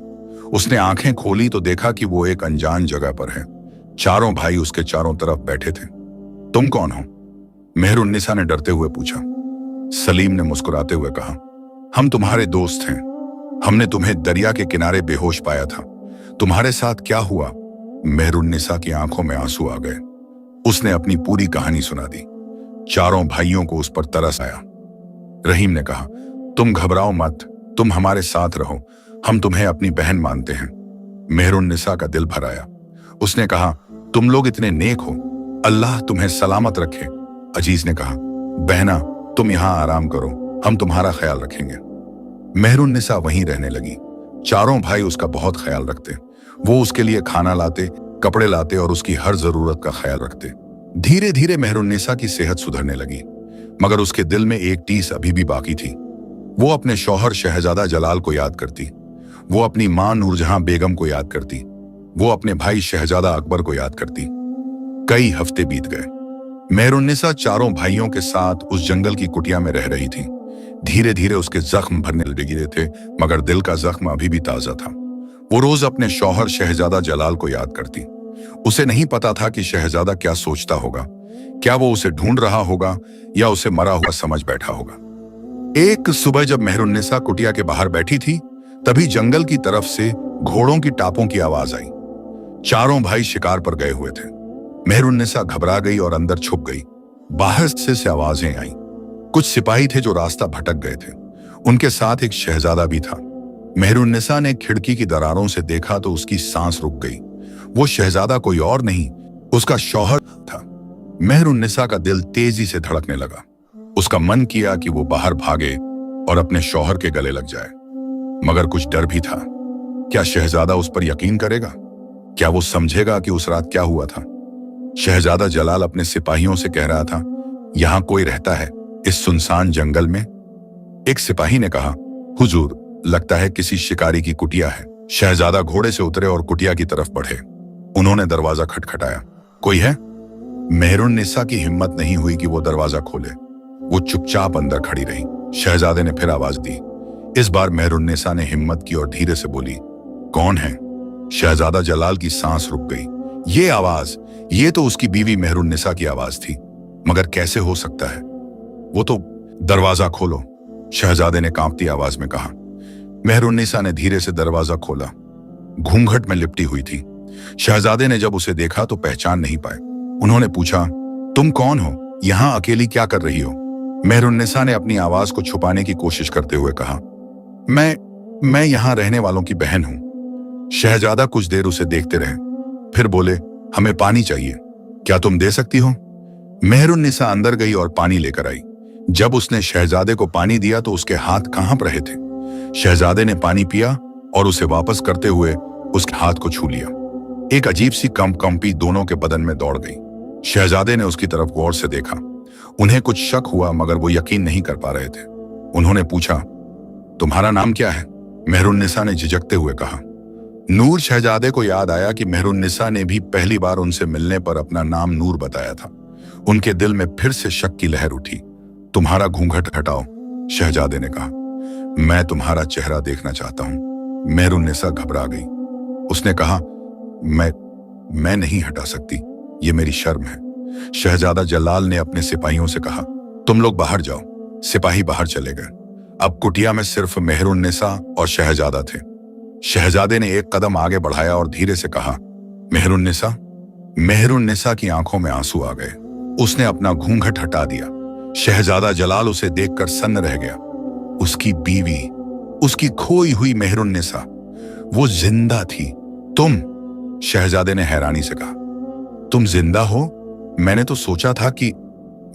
उसने आंखें खोली तो देखा कि वो एक अनजान जगह पर है। चारों भाई उसके चारों तरफ बैठे थे। तुम कौन हो? मेहरुन्निसा ने डरते हुए पूछा। सलीम ने मुस्कुराते हुए कहा, हम तुम्हारे दोस्त हैं। हमने तुम्हें दरिया के किनारे बेहोश पाया था। तुम्हारे साथ क्या हुआ? मेहरुन्निसा की आंखों में आंसू आ गए। उसने अपनी पूरी कहानी सुना दी। चारों भाइयों को उस पर तरस आया। रहीम ने कहा, तुम घबराओ मत, तुम हमारे साथ रहो, हम तुम्हें अपनी बहन मानते हैं। मेहरुन्निसा का दिल भर आया। उसने कहा, तुम लोग इतने नेक हो, अल्लाह तुम्हें सलामत रखे। अजीज ने कहा, बहना तुम यहां आराम करो, हम तुम्हारा ख्याल रखेंगे। मेहरुन्निसा वहीं रहने लगी। चारों भाई उसका बहुत ख्याल रखते। वो उसके लिए खाना लाते, कपड़े लाते और उसकी हर जरूरत का ख्याल रखते। धीरे धीरे मेहरुन्निसा की सेहत सुधरने लगी, मगर उसके दिल में एक टीस अभी भी बाकी थी। वो अपने शौहर शहजादा जलाल को याद करती। वो अपनी मां नूरजहां बेगम को याद करती। वो अपने भाई शहजादा अकबर को याद करती। कई हफ्ते बीत गए। मेहरुन्निसा चारों भाइयों के साथ उस जंगल की कुटिया में रह रही थी। धीरे धीरे उसके जख्म भरने लगे थे, मगर दिल का जख्म अभी भी ताजा था। वो रोज अपने शौहर शहजादा जलाल को याद करती। उसे नहीं पता था कि शहजादा क्या सोचता होगा। क्या वो उसे ढूंढ रहा होगा या उसे मरा हुआ समझ बैठा होगा। एक सुबह जब मेहरुन्निसा कुटिया के बाहर बैठी थी, तभी जंगल की तरफ से घोड़ों की टापों की आवाज आई। चारों भाई शिकार पर गए हुए थे। मेहरुन्निसा घबरा गई और अंदर छुप गई। बाहर से आवाजें आई। कुछ सिपाही थे जो रास्ता भटक गए थे। उनके साथ एक शहजादा भी था। मेहरुन्निसा ने खिड़की की दरारों से देखा तो उसकी सांस रुक गई। वो शहजादा कोई और नहीं, उसका शौहर था। मेहरुन्निसा का दिल तेजी से धड़कने लगा। उसका मन किया कि वो बाहर भागे और अपने शौहर के गले लग जाए, मगर कुछ डर भी था। क्या शहजादा उस पर यकीन करेगा? क्या वो समझेगा कि उस रात क्या हुआ था? शहजादा जलाल अपने सिपाहियों से कह रहा था, यहां कोई रहता है इस सुनसान जंगल में? एक सिपाही ने कहा, हुजूर, लगता है किसी शिकारी की कुटिया है। शहजादा घोड़े से उतरे और कुटिया की तरफ बढ़े। उन्होंने दरवाजा खटखटाया। कोई है? मेहरुन्निसा की हिम्मत नहीं हुई कि वो दरवाजा खोले। वो चुपचाप अंदर खड़ी रही। शहजादे ने फिर आवाज दी। इस बार मेहरुन्निसा ने हिम्मत की और धीरे से बोली, कौन है? शहजादा जलाल की सांस रुक गई। ये आवाज, ये तो उसकी बीवी मेहरुन्निसा की आवाज थी, मगर कैसे हो सकता है? वो तो, दरवाजा खोलो, शहजादे ने कांपती आवाज में कहा। मेहरुन्निसा ने धीरे से दरवाजा खोला। घूंघट में लिपटी हुई थी। शहजादे ने जब उसे देखा तो पहचान नहीं पाए। उन्होंने पूछा, तुम कौन हो? यहां अकेली क्या कर रही हो? मेहरुन्निसा ने अपनी आवाज को छुपाने की कोशिश करते हुए कहा, मैं यहां रहने वालों की बहन हूं। शहजादा कुछ देर उसे देखते रहे, फिर बोले, हमें पानी चाहिए, क्या तुम दे सकती हो? मेहरुन्निसा अंदर गई और पानी लेकर आई। जब उसने शहजादे को पानी दिया तो उसके हाथ कांप रहे थे। शहजादे ने पानी पिया और उसे वापस करते हुए उसके हाथ को छू लिया। एक अजीब सी कंपी दोनों के बदन में दौड़ गई। शहजादे ने उसकी तरफ गौर से देखा। उन्हें कुछ शक हुआ, मगर वो यकीन नहीं कर पा रहे थे। उन्होंने पूछा, तुम्हारा नाम क्या है? मेहरुन्निसा ने झिझकते हुए कहा। नूर शहजादे को याद आया कि मेहरुन्निसा ने भी पहली बार उनसे मिलने पर अपना नाम नूर बताया था। उनके दिल में फिर से शक की लहर उठी। तुम्हारा घूंघट हटाओ, शहजादे ने कहा, मैं तुम्हारा चेहरा देखना चाहता हूं। मेहरुन्निसा घबरा गई। उसने कहा, मैं नहीं हटा सकती, ये मेरी शर्म है। शहजादा जलाल ने अपने सिपाहियों से कहा, तुम लोग बाहर जाओ। सिपाही बाहर चले गए। अब कुटिया में सिर्फ मेहरुन्निसा और शहजादा थे। शहजादे ने एक कदम आगे बढ़ाया और धीरे से कहा, मेहरुन्निसा। मेहरुन्निसा की आंखों में आंसू आ गए। उसने अपना घूंघट हटा दिया। शहजादा जलाल उसे देखकर सन्न रह गया। उसकी बीवी, उसकी खोई हुई मेहरुन्निसा, वो जिंदा थी। तुम? शहजादे ने हैरानी से कहा, तुम जिंदा हो? मैंने तो सोचा था कि।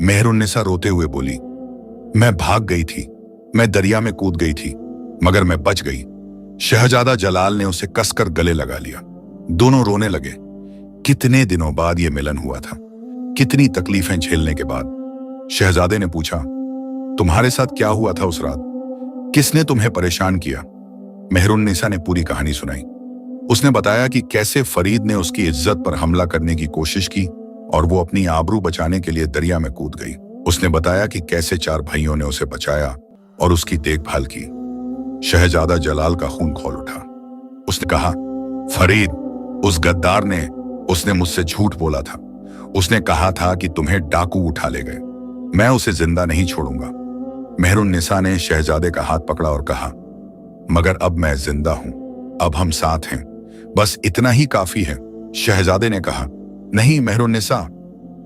मेहरुन्निसा रोते हुए बोली, मैं भाग गई थी, मैं दरिया में कूद गई थी, मगर मैं बच गई। शहजादा जलाल ने उसे कसकर गले लगा लिया। दोनों रोने लगे। कितने दिनों बाद यह मिलन हुआ था, कितनी तकलीफें झेलने के बाद। शहजादे ने पूछा, तुम्हारे साथ क्या हुआ था उस रात? किसने तुम्हें परेशान किया? मेहरुन्निसा ने पूरी कहानी सुनाई। उसने बताया कि कैसे फरीद ने उसकी इज्जत पर हमला करने की कोशिश की और वो अपनी आबरू बचाने के लिए दरिया में कूद गई। उसने बताया कि कैसे 4 भाइयों ने उसे बचाया और उसकी देखभाल की। शहजादा जलाल का खून खौल उठा। उसने कहा, फरीद, उस गद्दार ने, उसने मुझसे झूठ बोला था। उसने कहा था कि तुम्हें डाकू उठा ले गए। मैं उसे जिंदा नहीं छोड़ूंगा। मेहरुन्निसा ने शहजादे का हाथ पकड़ा और कहा, मगर अब मैं जिंदा हूं, अब हम साथ हैं, बस इतना ही काफी है। शहजादे ने कहा, नहीं मेहरुन्निसा,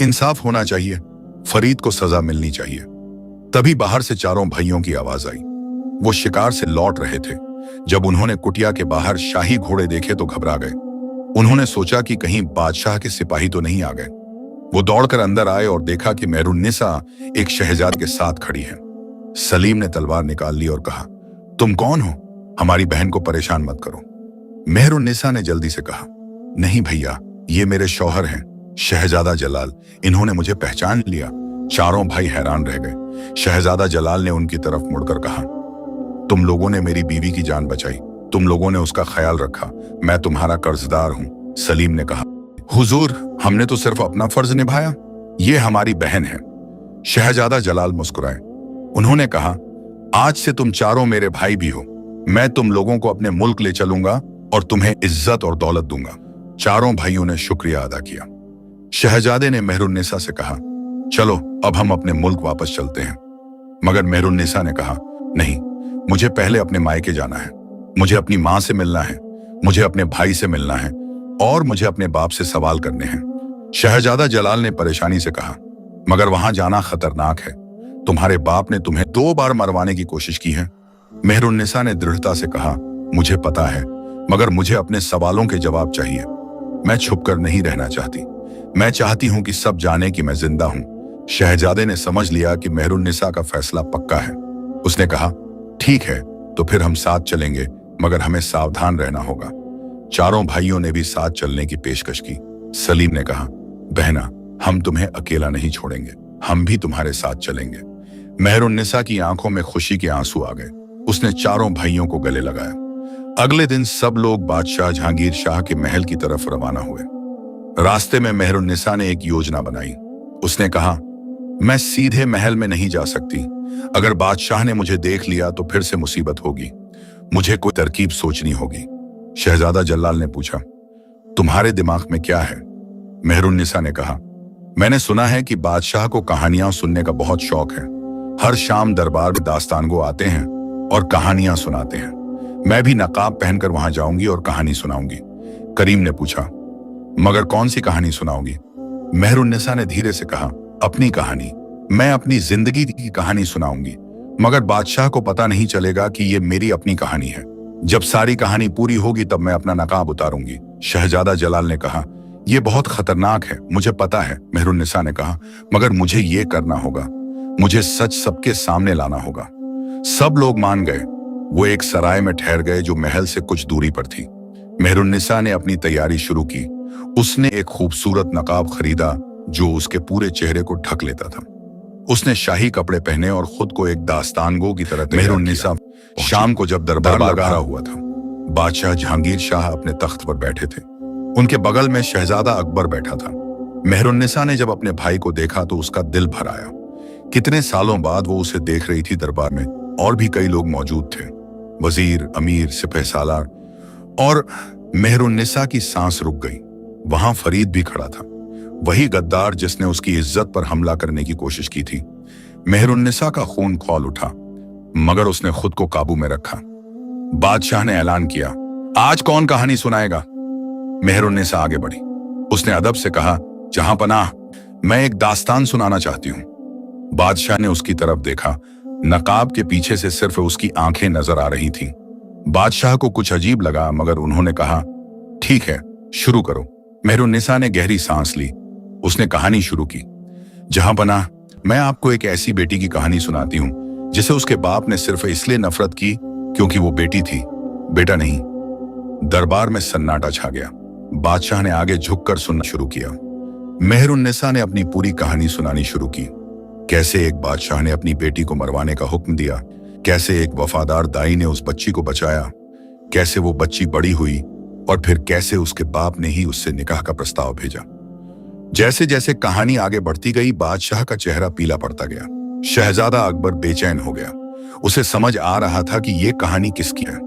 इंसाफ होना चाहिए, फरीद को सजा मिलनी चाहिए। तभी बाहर से 4 भाइयों की आवाज आई। वो शिकार से लौट रहे थे। जब उन्होंने कुटिया के बाहर शाही घोड़े देखे तो घबरा गए। उन्होंने सोचा कि कहीं बादशाह के सिपाही तो नहीं आ गए। वो दौड़कर अंदर आए और देखा कि मेहरुन्निसा एक शहजाद के साथ खड़ी है। सलीम ने तलवार निकाल ली और कहा, तुम कौन हो? हमारी बहन को परेशान मत करो। मेहरुन्निसा ने जल्दी से कहा, नहीं भैया, ये मेरे शौहर हैं, शहजादा जलाल। इन्होंने मुझे पहचान लिया। 4 भाई हैरान रह गए। शहजादा जलाल ने उनकी तरफ मुड़कर कहा, तुम लोगों ने मेरी बीवी की जान बचाई, तुम लोगों ने उसका ख्याल रखा, मैं तुम्हारा कर्जदार हूं। सलीम ने कहा, हुजूर, हमने तो सिर्फ अपना फर्ज निभाया, ये हमारी बहन है। शहजादा जलाल मुस्कुराए। उन्होंने कहा, आज से तुम 4 मेरे भाई भी हो। मैं तुम लोगों को अपने मुल्क ले चलूंगा और तुम्हें इज्जत और दौलत दूंगा। 4 भाइयों ने शुक्रिया अदा किया। शहजादे ने मेहरुन्निसा से कहा, चलो अब हम अपने मुल्क वापस चलते हैं। मगर मेहरुन्निसा ने कहा, नहीं, मुझे पहले अपने मायके जाना है, मुझे अपनी माँ से मिलना है, मुझे अपने भाई से मिलना है और मुझे अपने बाप से सवाल करने हैं। शहजादा जलाल ने परेशानी से कहा, मगर वहां जाना खतरनाक है, तुम्हारे बाप ने तुम्हें 2 बार मरवाने की कोशिश की है। मेहरुन्निसा ने दृढ़ता से कहा, मुझे पता है, मगर मुझे अपने सवालों के जवाब चाहिए। मैं छुपकर नहीं रहना चाहती, मैं चाहती हूं कि सब जाने कि मैं जिंदा हूं। शहजादे ने समझ लिया कि मेहरुन्निसा का फैसला पक्का है। उसने कहा, ठीक है, तो फिर हम साथ चलेंगे, मगर हमें सावधान रहना होगा। 4 भाइयों ने भी साथ चलने की पेशकश की। सलीम ने कहा, बहना, हम तुम्हें अकेला नहीं छोड़ेंगे, हम भी तुम्हारे साथ चलेंगे। मेहरुन्निसा की आंखों में खुशी के आंसू आ गए। उसने 4 भाइयों को गले लगाया। अगले दिन सब लोग बादशाह जहांगीर शाह के महल की तरफ रवाना हुए। रास्ते में मेहरुन्निसा ने एक योजना बनाई। उसने कहा, मैं सीधे महल में नहीं जा सकती, अगर बादशाह ने मुझे देख लिया तो फिर से मुसीबत होगी, मुझे कोई तरकीब सोचनी होगी। शहजादा जलाल ने पूछा, तुम्हारे दिमाग में क्या है? मेहरुन्निसा ने कहा, मैंने सुना है कि बादशाह को कहानियां सुनने का बहुत शौक है। हर शाम दरबार में दास्तानगो आते हैं और कहानियां सुनाते हैं। मैं भी नकाब पहनकर वहां जाऊंगी और कहानी सुनाऊंगी। करीम ने पूछा, मगर कौन सी कहानी सुनाओगी? मेहरुन्निसा ने धीरे से कहा, अपनी कहानी, मैं अपनी जिंदगी की कहानी सुनाऊंगी, मगर बादशाह को पता नहीं चलेगा कि ये मेरी अपनी कहानी है। जब सारी कहानी पूरी होगी तब मैं अपना नकाब उतारूंगी। शहजादा जलाल ने कहा, यह बहुत खतरनाक है, मुझे पता है। मेहरुन्निसा ने कहा, मगर मुझे ये करना होगा, मुझे सच सबके सामने लाना होगा। सब लोग मान गए। वो एक सराय में ठहर गए जो महल से कुछ दूरी पर थी। मेहरुन्निसा ने अपनी तैयारी शुरू की। उसने एक खूबसूरत नकाब खरीदा जो उसके पूरे चेहरे को ढक लेता था। उसने शाही कपड़े पहने और खुद को एक दास्तानगो की तरह। मेहरुन्निसा शाम को जब दरबार लगा हुआ था, बादशाह जहांगीर शाह अपने तख्त पर बैठे थे। उनके बगल में शहजादा अकबर बैठा था। मेहरुन्निसा ने जब अपने भाई को देखा तो उसका दिल भर आया। कितने सालों बाद वो उसे देख रही थी दरबार में। और भी कई लोग मौजूद थे, वजीर, अमीर, सिपह सालार। और मेहरुन्निसा की सांस रुक गई। वहां फरीद भी खड़ा था, वही गद्दार जिसने उसकी इज्जत पर हमला करने की कोशिश की थी। मेहरुन्निसा का खून खौल उठा, मगर उसने खुद को काबू में रखा। बादशाह ने ऐलान किया, आज कौन कहानी सुनाएगा? मेहरुन्निसा आगे बढ़ी। उसने अदब से कहा, जहां पनाह, मैं एक दास्तान सुनाना चाहती हूं। बादशाह ने उसकी तरफ देखा। नकाब के पीछे से सिर्फ उसकी आंखें नजर आ रही थीं। बादशाह को कुछ अजीब लगा, मगर उन्होंने कहा, ठीक है, शुरू करो। मेहरुन्निसा ने गहरी सांस ली। उसने कहानी शुरू की। जहां पनाह, मैं आपको एक ऐसी बेटी की कहानी सुनाती हूं जिसे उसके बाप ने सिर्फ इसलिए नफरत की क्योंकि वो बेटी थी, बेटा नहीं। दरबार में सन्नाटा छा गया। बादशाह ने आगे झुककर सुनना शुरू किया। मेहरुन्निसा ने अपनी पूरी कहानी सुनानी शुरू की। कैसे एक बादशाह ने अपनी बेटी को मरवाने का हुक्म दिया, कैसे एक वफादार दाई ने उस बच्ची को बचाया, कैसे वो बच्ची बड़ी हुई, और फिर कैसे उसके बाप ने ही उससे निकाह का प्रस्ताव भेजा। जैसे जैसे कहानी आगे बढ़ती गई, बादशाह का चेहरा पीला पड़ता गया। शहजादा अकबर बेचैन हो गया। उसे समझ आ रहा था कि ये कहानी किसकी है।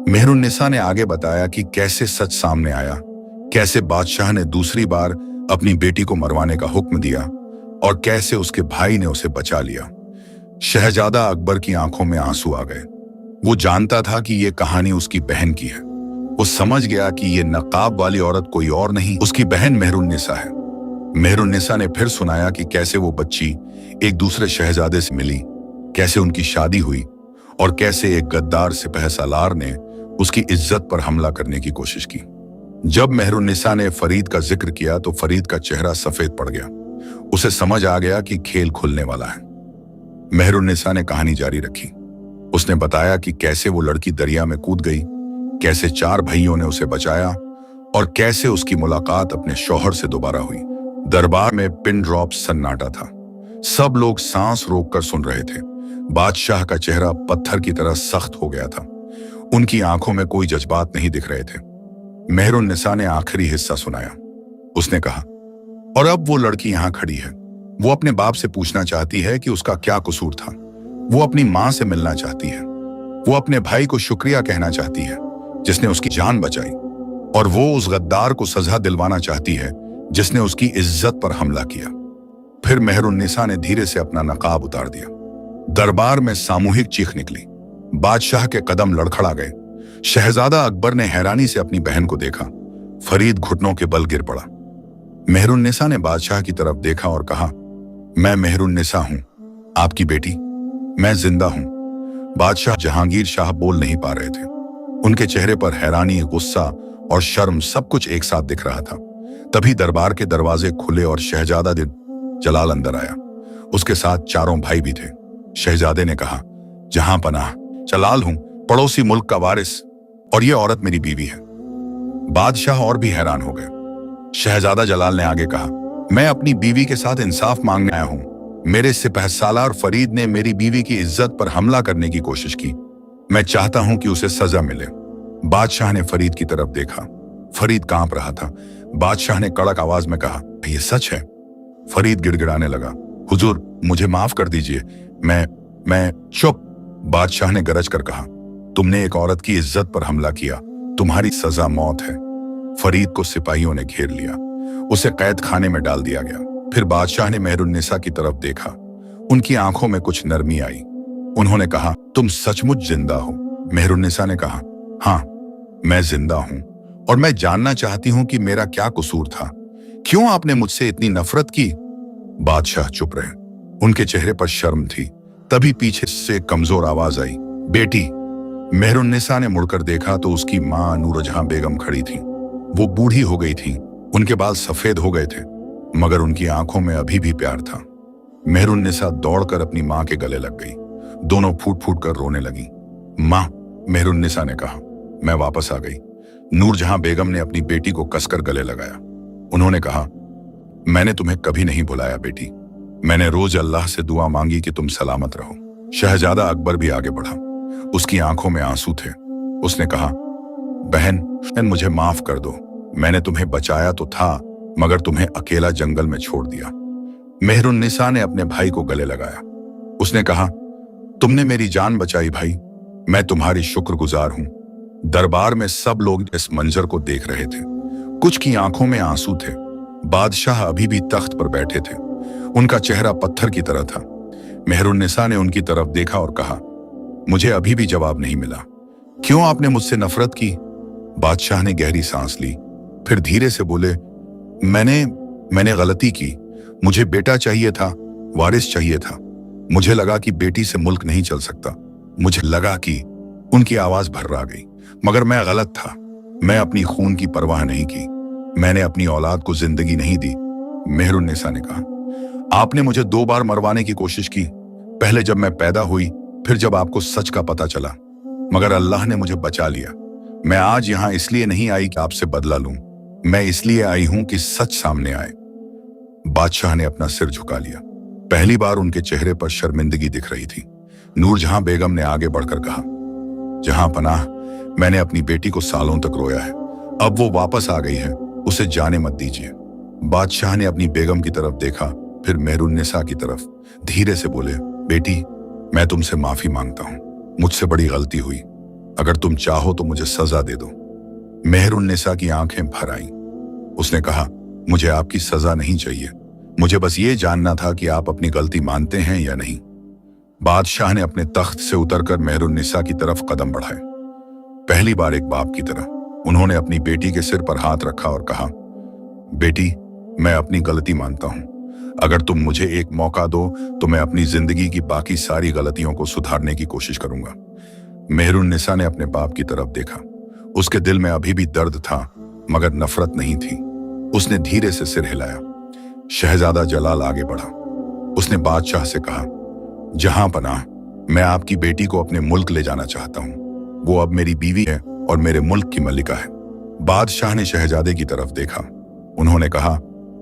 मेहरुन्निसा ने आगे बताया कि कैसे सच सामने आया, कैसे बादशाह ने दूसरी बार अपनी बेटी को मरवाने का हुक्म दिया और कैसे उसके भाई ने उसे बचा लिया। शहजादा अकबर की आंखों में आंसू आ गए। वो जानता था कि ये कहानी उसकी बहन की है। वो समझ गया कि ये नकाब वाली औरत कोई और नहीं, उसकी बहन मेहरुन्निसा है। मेहरुन्निसा ने फिर सुनाया कि कैसे वो बच्ची एक दूसरे शहजादे से मिली, कैसे उनकी शादी हुई, और कैसे एक गद्दार सिपह सालार ने उसकी इज्जत पर हमला करने की कोशिश की। जब मेहरुन्निसा ने फरीद का जिक्र किया तो फरीद का चेहरा सफेद पड़ गया। उसे समझ आ गया कि खेल खुलने वाला है। मेहरुन्निसा ने कहानी जारी रखी। उसने बताया कि कैसे वो लड़की दरिया में कूद गई, कैसे 4 भाइयों ने उसे बचाया, और कैसे उसकी मुलाकात अपने शौहर से दोबारा हुई। दरबार में पिन ड्रॉप सन्नाटा था। सब लोग सांस रोककर सुन रहे थे। बादशाह का चेहरा पत्थर की तरह सख्त हो गया था। उनकी आंखों में कोई जज्बात नहीं दिख रहे थे। मेहरुन्निसा ने आखिरी हिस्सा सुनाया। उसने कहा, और अब वो लड़की यहां खड़ी है। वो अपने बाप से पूछना चाहती है कि उसका क्या कसूर था। वो अपनी मां से मिलना चाहती है। वो अपने भाई को शुक्रिया कहना चाहती है जिसने उसकी जान बचाई, और वो उस गद्दार को सजा दिलवाना चाहती है जिसने उसकी इज्जत पर हमला किया। फिर मेहरुन्निसा ने धीरे से अपना नकाब उतार दिया। दरबार में सामूहिक चीख निकली। बादशाह के कदम लड़खड़ा गए। शहजादा अकबर ने हैरानी से अपनी बहन को देखा। फरीद घुटनों के बल गिर पड़ा। मेहरुन्निसा ने बादशाह की तरफ देखा और कहा, मैं मेहरुन्निसा हूं, आपकी बेटी, मैं जिंदा हूं। बादशाह जहांगीर शाह बोल नहीं पा रहे थे। उनके चेहरे पर हैरानी, गुस्सा और शर्म सब कुछ एक साथ दिख रहा था। तभी दरबार के दरवाजे खुले और शहजादा जलाल अंदर आया। उसके साथ 4 भाई भी थे। शहजादे ने कहा, जहां पनाह, जलाल हूं, पड़ोसी मुल्क का वारिस, और ये औरत मेरी बीवी है। बादशाह और भी हैरान हो गए। शहजादा जलाल ने आगे कहा, मैं अपनी बीवी के साथ इंसाफ मांगने आया हूं। मेरे सिपह सालार फरीद ने मेरी बीवी की इज्जत पर हमला करने की कोशिश की। मैं चाहता हूं कि उसे सजा मिले। बादशाह ने फरीद की तरफ देखा। फरीद कांप रहा था। बादशाह ने कड़क आवाज में कहा, ये सच है? फरीद गिड़गिड़ाने लगा, हुजूर, मुझे माफ कर दीजिए, मैं चुप। बादशाह ने गरज कर कहा, तुमने एक औरत की इज्जत पर हमला किया, तुम्हारी सजा मौत है। फरीद को सिपाहियों ने घेर लिया। उसे कैद खाने में डाल दिया गया। फिर बादशाह ने मेहरुन्निसा की तरफ देखा। उनकी आंखों में कुछ नरमी आई। उन्होंने कहा, तुम सचमुच जिंदा हो? मेहरुन्निसा ने कहा, हाँ, मैं जिंदा हूं, और मैं जानना चाहती हूं कि मेरा क्या कसूर था। क्यों आपने मुझसे इतनी नफरत की? बादशाह चुप रहे। उनके चेहरे पर शर्म थी। तभी पीछे से कमजोर आवाज आई, बेटी। मेहरुन्निसा ने मुड़कर देखा तो उसकी मां नूरजहां बेगम खड़ी थी। वो बूढ़ी हो गई थी। उनके बाल सफेद हो गए थे, मगर उनकी आंखों में अभी भी प्यार था। मेहरुन्निसा दौड़कर अपनी मां के गले लग गई। दोनों फूट फूट कर रोने लगी। मां, मेहरुन्निसा ने कहा। मैं वापस आ गई। नूरजहां बेगम ने अपनी बेटी को कसकर गले लगाया। उन्होंने कहा, मैंने तुम्हें कभी नहीं भुलाया बेटी। मैंने रोज अल्लाह से दुआ मांगी कि तुम सलामत रहो। शहजादा अकबर भी आगे बढ़ा। उसकी आंखों में आंसू थे। उसने कहा, बहन, मुझे माफ कर दो। मैंने तुम्हें बचाया तो था, मगर तुम्हें अकेला जंगल में छोड़ दिया। मेहरुन्निसा ने अपने भाई को गले लगाया। उसने कहा, तुमने मेरी जान बचाई भाई, मैं तुम्हारी शुक्रगुजार हूं। दरबार में सब लोग इस मंजर को देख रहे थे। कुछ की आंखों में आंसू थे। बादशाह अभी भी तख्त पर बैठे थे। उनका चेहरा पत्थर की तरह था। मेहरुन्निसा ने उनकी तरफ देखा और कहा, मुझे अभी भी जवाब नहीं मिला। क्यों आपने मुझसे नफरत की? बादशाह ने गहरी सांस ली, फिर धीरे से बोले, मैंने गलती की। मुझे बेटा चाहिए था, वारिस चाहिए था। मुझे लगा कि बेटी से मुल्क नहीं चल सकता। मुझे लगा कि उनकी आवाज भर्रा गई। मगर मैं गलत था। मैं अपनी खून की परवाह नहीं की। मैंने अपनी औलाद को जिंदगी नहीं दी। मेहरुन्निसा ने कहा, आपने मुझे 2 बार मरवाने की कोशिश की, पहले जब मैं पैदा हुई, फिर जब आपको सच का पता चला। मगर अल्लाह ने मुझे बचा लिया। मैं आज यहां इसलिए नहीं आई कि आपसे बदला लूं, मैं इसलिए आई हूं कि सच सामने आए। बादशाह ने अपना सिर झुका लिया। पहली बार उनके चेहरे पर शर्मिंदगी दिख रही थी। नूरजहां बेगम ने आगे बढ़कर कहा, जहां पनाह, मैंने अपनी बेटी को सालों तक रोया है। अब वो वापस आ गई है, उसे जाने मत दीजिए। बादशाह ने अपनी बेगम की तरफ देखा, फिर मेहरुन्निसा की तरफ। धीरे से बोले, बेटी, मैं तुमसे माफी मांगता हूं। मुझसे बड़ी गलती हुई। अगर तुम चाहो तो मुझे सजा दे दो। मेहरुन्निसा की आंखें भर आईं। उसने कहा, मुझे आपकी सजा नहीं चाहिए। मुझे बस ये जानना था कि आप अपनी गलती मानते हैं या नहीं। बादशाह ने अपने तख्त से उतरकर मेहरुन्निसा की तरफ कदम बढ़ाए। पहली बार एक बाप की तरह उन्होंने अपनी बेटी के सिर पर हाथ रखा और कहा, बेटी, मैं अपनी गलती मानता हूं। अगर तुम मुझे एक मौका दो तो मैं अपनी जिंदगी की बाकी सारी गलतियों को सुधारने की कोशिश करूंगा। मेहरुन्निसा ने अपने बाप की तरफ देखा। उसके दिल में अभी भी दर्द था, मगर नफरत नहीं थी। उसने धीरे से सिर हिलाया। शहजादा जलाल आगे बढ़ा। उसने बादशाह से कहा, जहां पनाह, मैं आपकी बेटी को अपने मुल्क ले जाना चाहता हूं। वो अब मेरी बीवी है और मेरे मुल्क की मलिका है। बादशाह ने शहजादे की तरफ देखा। उन्होंने कहा,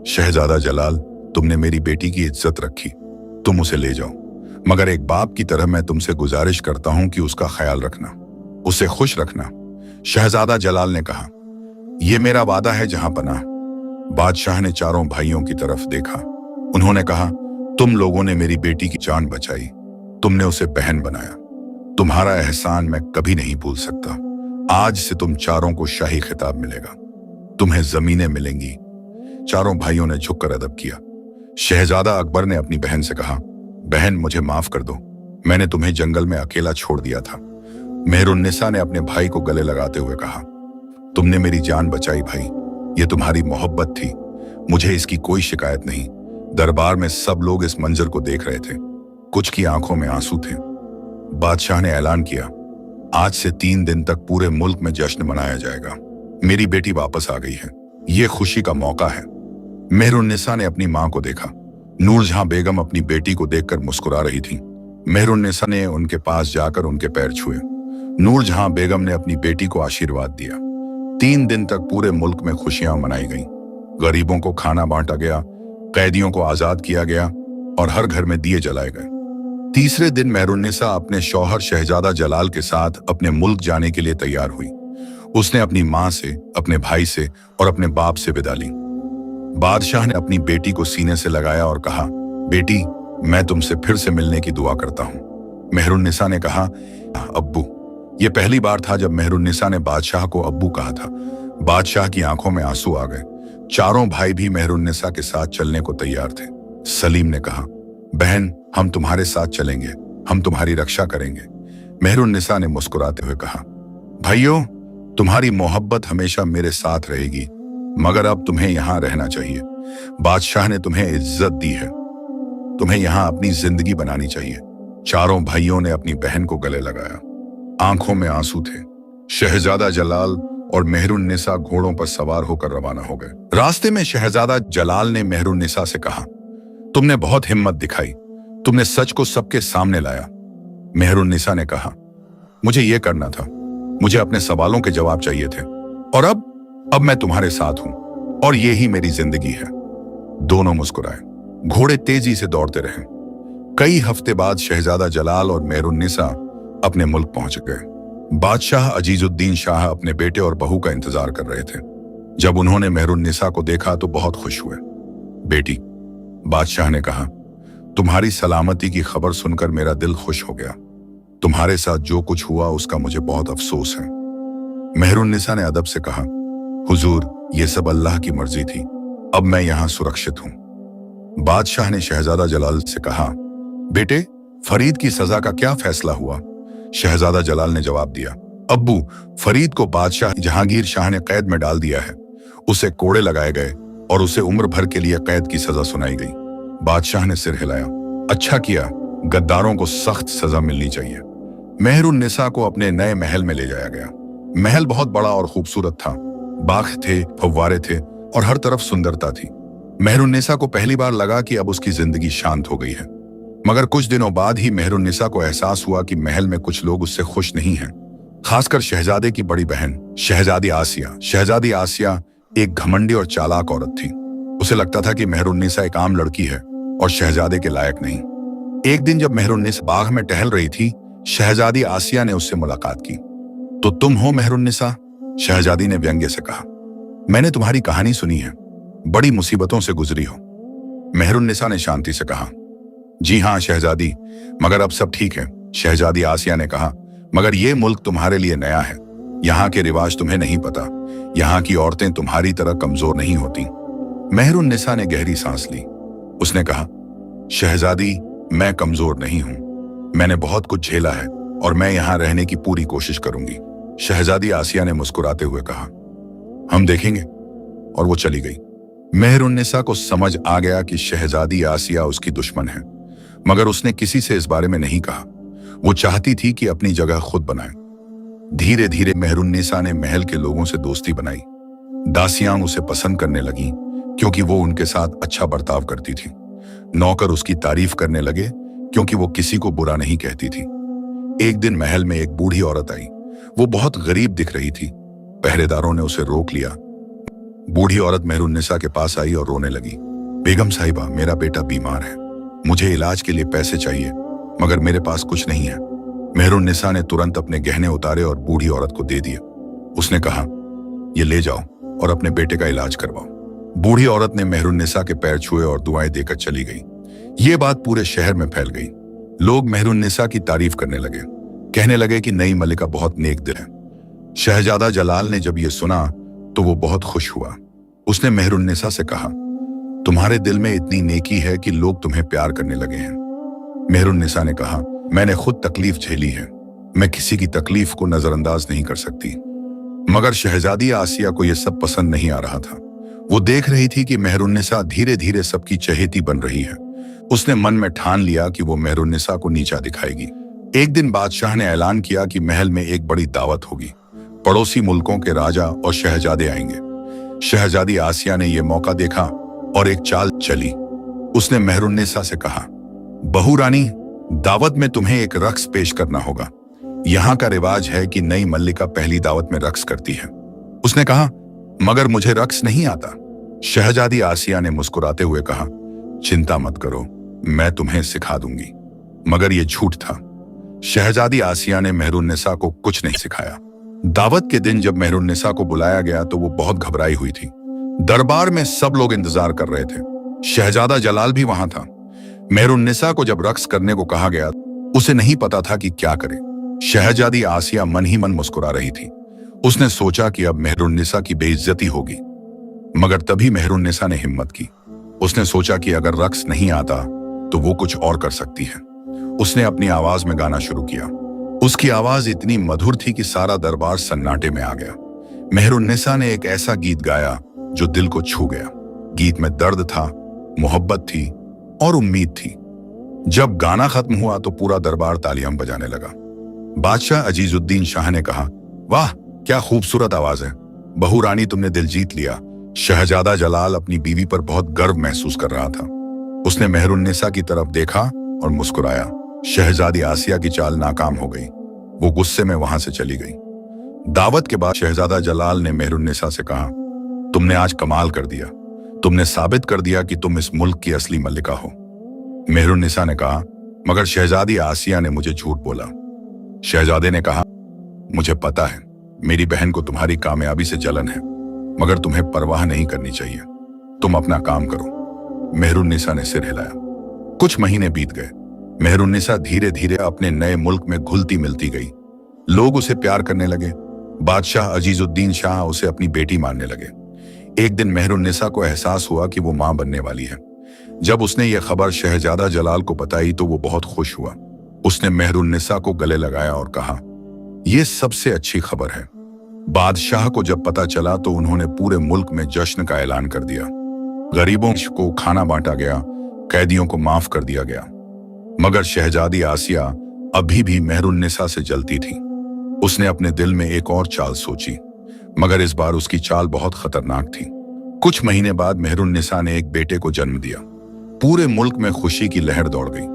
शहजादा जलाल, तुमने मेरी बेटी की इज्जत रखी, तुम उसे ले जाओ। मगर एक बाप की तरह मैं तुमसे गुजारिश करता हूं कि उसका ख्याल रखना, उसे खुश रखना। शहजादा जलाल ने कहा, यह मेरा वादा है जहां पनाह। बादशाह ने चारों भाइयों की तरफ देखा। उन्होंने कहा, तुम लोगों ने मेरी बेटी की जान बचाई। तुमने उसे बहन बनाया। तुम्हारा एहसान मैं कभी नहीं भूल सकता। आज से तुम चारों को शाही खिताब मिलेगा। तुम्हें जमीनें मिलेंगी। चारों भाइयों ने झुककर अदब किया। शहजादा अकबर ने अपनी बहन से कहा, बहन, मुझे माफ कर दो। मैंने तुम्हें जंगल में अकेला छोड़ दिया था। मेहरुन्निसा ने अपने भाई को गले लगाते हुए कहा, तुमने मेरी जान बचाई भाई। ये तुम्हारी मोहब्बत थी, मुझे इसकी कोई शिकायत नहीं। दरबार में सब लोग इस मंजर को देख रहे थे। कुछ की आंखों में आंसू थे। बादशाह ने ऐलान किया, आज से 3 दिन तक पूरे मुल्क में जश्न मनाया जाएगा। मेरी बेटी वापस आ गई है, ये खुशी का मौका है। मेहरुन्निसा ने अपनी मां को देखा। नूरजहां बेगम अपनी बेटी को देखकर मुस्कुरा रही थी। मेहरुन्निसा ने उनके पास जाकर उनके पैर छुए। नूरजहां बेगम ने अपनी बेटी को आशीर्वाद दिया। 3 दिन तक पूरे मुल्क में खुशियां मनाई गईं। गरीबों को खाना बांटा गया, कैदियों को आजाद किया गया और हर घर में दिए जलाए गए। तीसरे दिन मेहरुन्निसा अपने शौहर शहजादा जलाल के साथ अपने मुल्क जाने के लिए तैयार हुई। उसने अपनी मां से, अपने भाई से और अपने बाप से विदा ली। बादशाह ने अपनी बेटी को सीने से लगाया और कहा, बेटी, मैं तुमसे फिर से मिलने की दुआ करता हूं। मेहरुन्निसा ने कहा, अब्बू। यह पहली बार था जब मेहरुन्निसा ने बादशाह को अब्बू कहा था। बादशाह की आंखों में आंसू आ गए। चारों भाई भी मेहरुन्निसा के साथ चलने को तैयार थे। सलीम ने कहा, बहन, हम तुम्हारे साथ चलेंगे, हम तुम्हारी रक्षा करेंगे। मेहरुन्निसा ने मुस्कुराते हुए कहा, भाइयों, तुम्हारी मोहब्बत हमेशा मेरे साथ रहेगी, मगर अब तुम्हें यहां रहना चाहिए। बादशाह ने तुम्हें इज्जत दी है, तुम्हें यहां अपनी जिंदगी बनानी चाहिए। चारों भाइयों ने अपनी बहन को गले लगाया। आंखों में आंसू थे। शहजादा जलाल और मेहरुन्निसा घोड़ों पर सवार होकर रवाना हो गए। रास्ते में शहजादा जलाल ने मेहरुन्निसा से कहा, तुमने बहुत हिम्मत दिखाई, तुमने सच को सबके सामने लाया। मेहरुन्निसा ने कहा, मुझे यह करना था, मुझे अपने सवालों के जवाब चाहिए थे, और अब मैं तुम्हारे साथ हूं और ये ही मेरी जिंदगी है। दोनों मुस्कुराए। घोड़े तेजी से दौड़ते रहे। कई हफ्ते बाद शहजादा जलाल और मेहरुन्निसा अपने मुल्क पहुंच गए। बादशाह अजीजुद्दीन शाह अपने बेटे और बहू का इंतजार कर रहे थे। जब उन्होंने मेहरुन्निसा को देखा तो बहुत खुश हुए। बेटी, बादशाह ने कहा, तुम्हारी सलामती की खबर सुनकर मेरा दिल खुश हो गया। तुम्हारे साथ जो कुछ हुआ उसका मुझे बहुत अफसोस है। मेहरुन्निसा ने अदब से कहा, हुजूर, ये सब अल्लाह की मर्जी थी, अब मैं यहाँ सुरक्षित हूँ। बादशाह ने शहजादा जलाल से कहा, बेटे, फरीद की सजा का क्या फैसला हुआ? शहजादा जलाल ने जवाब दिया, अब्बू, फरीद को बादशाह जहांगीर शाह ने कैद में डाल दिया है। उसे कोड़े लगाए गए और उसे उम्र भर के लिए कैद की सजा सुनाई गई। बादशाह ने सिर हिलाया, अच्छा किया, गद्दारों को सख्त सजा मिलनी चाहिए। मेहरुन्निसा को अपने नए महल में ले जाया गया। महल बहुत बड़ा और खूबसूरत था। बाग थे, फव्वारे थे और हर तरफ सुंदरता थी। मेहरुन्निसा को पहली बार लगा कि अब उसकी जिंदगी शांत हो गई है। मगर कुछ दिनों बाद ही मेहरुन्निसा को एहसास हुआ कि महल में कुछ लोग उससे खुश नहीं हैं, खासकर शहजादे की बड़ी बहन शहजादी आसिया। शहजादी आसिया एक घमंडी और चालाक औरत थी। उसे लगता था कि मेहरुन्निसा एक आम लड़की है और शहजादे के लायक नहीं। एक दिन जब मेहरुन्निसा बाग में टहल रही थी, शहजादी आसिया ने उससे मुलाकात की। तो तुम हो मेहरुन्निसा? शहजादी ने व्यंग्य से कहा, मैंने तुम्हारी कहानी सुनी है, बड़ी मुसीबतों से गुजरी हो। मेहरुन्निसा ने शांति से कहा, जी हाँ शहजादी, मगर अब सब ठीक है। शहजादी आसिया ने कहा, मगर ये मुल्क तुम्हारे लिए नया है, यहाँ के रिवाज तुम्हें नहीं पता, यहाँ की औरतें तुम्हारी तरह कमजोर नहीं होती। मेहरुन्निसा ने गहरी सांस ली। उसने कहा, शहजादी, मैं कमजोर नहीं हूं, मैंने बहुत कुछ झेला है और मैं यहाँ रहने की पूरी कोशिश करूंगी। शहजादी आसिया ने मुस्कुराते हुए कहा, हम देखेंगे, और वो चली गई। मेहरुन्निसा को समझ आ गया कि शहजादी आसिया उसकी दुश्मन है, मगर उसने किसी से इस बारे में नहीं कहा। वो चाहती थी कि अपनी जगह खुद बनाए। धीरे धीरे मेहरुन्निसा ने महल के लोगों से दोस्ती बनाई। दासियां उसे पसंद करने लगीं क्योंकि वो उनके साथ अच्छा बर्ताव करती थी। नौकर उसकी तारीफ करने लगे क्योंकि वो किसी को बुरा नहीं कहती थी। एक दिन महल में एक बूढ़ी औरत आई। वो बहुत गरीब दिख रही थी। पहरेदारों ने उसे रोक लिया। बूढ़ी औरत मेहरुन्निसा के पास आई और रोने लगी, बेगम साहिबा, मेरा बेटा बीमार है, मुझे इलाज के लिए पैसे चाहिए, मगर मेरे पास कुछ नहीं है। मेहरुन्निसा ने तुरंत अपने गहने उतारे और बूढ़ी औरत को दे दिए। उसने कहा, ये ले जाओ और अपने बेटे का इलाज करवाओ। बूढ़ी औरत ने मेहरुन्निसा के पैर छुए और दुआएं देकर चली गई। ये बात पूरे शहर में फैल गई। लोग मेहरुन्निसा की तारीफ करने लगे, कहने लगे कि नई मलिका बहुत नेक दिल है। शहजादा जलाल ने जब ये सुना तो वो बहुत खुश हुआ। उसने मेहरुन्निसा से कहा, तुम्हारे दिल में इतनी नेकी है कि लोग तुम्हें प्यार करने लगे हैं। मेहरुन्निसा ने कहा, मैंने खुद तकलीफ झेली है, मैं किसी की तकलीफ को नजरअंदाज नहीं कर सकती। मगर शहजादी आसिया को यह सब पसंद नहीं आ रहा था। वो देख रही थी कि मेहरुन्निसा धीरे धीरे सबकी चहेती बन रही है। उसने मन में ठान लिया कि वो मेहरुन्निसा को नीचा दिखाएगी। एक दिन बादशाह ने ऐलान किया कि महल में एक बड़ी दावत होगी। पड़ोसी मुल्कों के राजा और शहजादे आएंगे। शहजादी आसिया ने यह मौका देखा और एक चाल चली। उसने मेहरुन्निसा से कहा, बहू रानी, दावत में तुम्हें एक रक्स पेश करना होगा। यहाँ का रिवाज है कि नई मल्लिका पहली दावत में रक्स करती है। उसने कहा, मगर मुझे रक्स नहीं आता। शहजादी आसिया ने मुस्कुराते हुए कहा, चिंता मत करो, मैं तुम्हें सिखा दूंगी। मगर यह झूठ था। शहजादी आसिया ने मेहरुन्निसा को कुछ नहीं सिखाया। दावत के दिन जब मेहरुन्निसा को बुलाया गया तो वो बहुत घबराई हुई थी। दरबार में सब लोग इंतजार कर रहे थे। शहजादा जलाल भी वहां था। मेहरुन्निसा को जब रक्स करने को कहा गया, उसे नहीं पता था कि क्या करे। शहजादी आसिया मन ही मन मुस्कुरा रही थी। उसने सोचा कि अब मेहरुन्निसा की बेइज्जती होगी। मगर तभी मेहरुन्निसा ने हिम्मत की। उसने सोचा कि अगर रक्स नहीं आता तो वो कुछ और कर सकती है। उसने अपनी आवाज में गाना शुरू किया। उसकी आवाज इतनी मधुर थी कि सारा दरबार सन्नाटे में आ गया। मेहरुन्निसा ने एक ऐसा गीत गाया जो दिल को छू गया। गीत में दर्द था, मोहब्बत थी और उम्मीद थी। जब गाना खत्म हुआ तो पूरा दरबार तालियां बजाने लगा। बादशाह अजीजुद्दीन शाह ने कहा, वाह क्या खूबसूरत आवाज है, बहू रानी तुमने दिल जीत लिया। शहजादा जलाल अपनी बीवी पर बहुत गर्व महसूस कर रहा था। उसने मेहरुन्निसा की तरफ देखा और मुस्कुराया। शहजादी आसिया की चाल नाकाम हो गई। वो गुस्से में वहां से चली गई। दावत के बाद शहजादा जलाल ने मेहरुन्निसा से कहा, तुमने आज कमाल कर दिया, तुमने साबित कर दिया कि तुम इस मुल्क की असली मल्लिका हो। मेहरुन्निसा ने कहा, मगर शहजादी आसिया ने मुझे झूठ बोला। शहजादे ने कहा, मुझे पता है मेरी बहन को तुम्हारी कामयाबी से जलन है, मगर तुम्हें परवाह नहीं करनी चाहिए, तुम अपना काम करो। मेहरुन्निसा ने सिर हिलाया। कुछ महीने बीत गए। मेहरुन्निसा धीरे धीरे अपने नए मुल्क में घुलती मिलती गई। लोग उसे प्यार करने लगे। बादशाह अजीजुद्दीन शाह उसे अपनी बेटी मानने लगे। एक दिन मेहरुन्निसा को एहसास हुआ कि वो मां बनने वाली है। जब उसने ये खबर शहजादा जलाल को बताई तो वो बहुत खुश हुआ। उसने मेहरुन्निसा को गले लगाया और कहा, यह सबसे अच्छी खबर है। बादशाह को जब पता चला तो उन्होंने पूरे मुल्क में जश्न का ऐलान कर दिया। गरीबों को खाना बांटा गया, कैदियों को माफ कर दिया गया। मगर शहजादी आसिया अभी भी मेहरुन्निसा से जलती थी। उसने अपने दिल में एक और चाल सोची, मगर इस बार उसकी चाल बहुत खतरनाक थी। कुछ महीने बाद मेहरुन्निसा ने एक बेटे को जन्म दिया। पूरे मुल्क में खुशी की लहर दौड़ गई।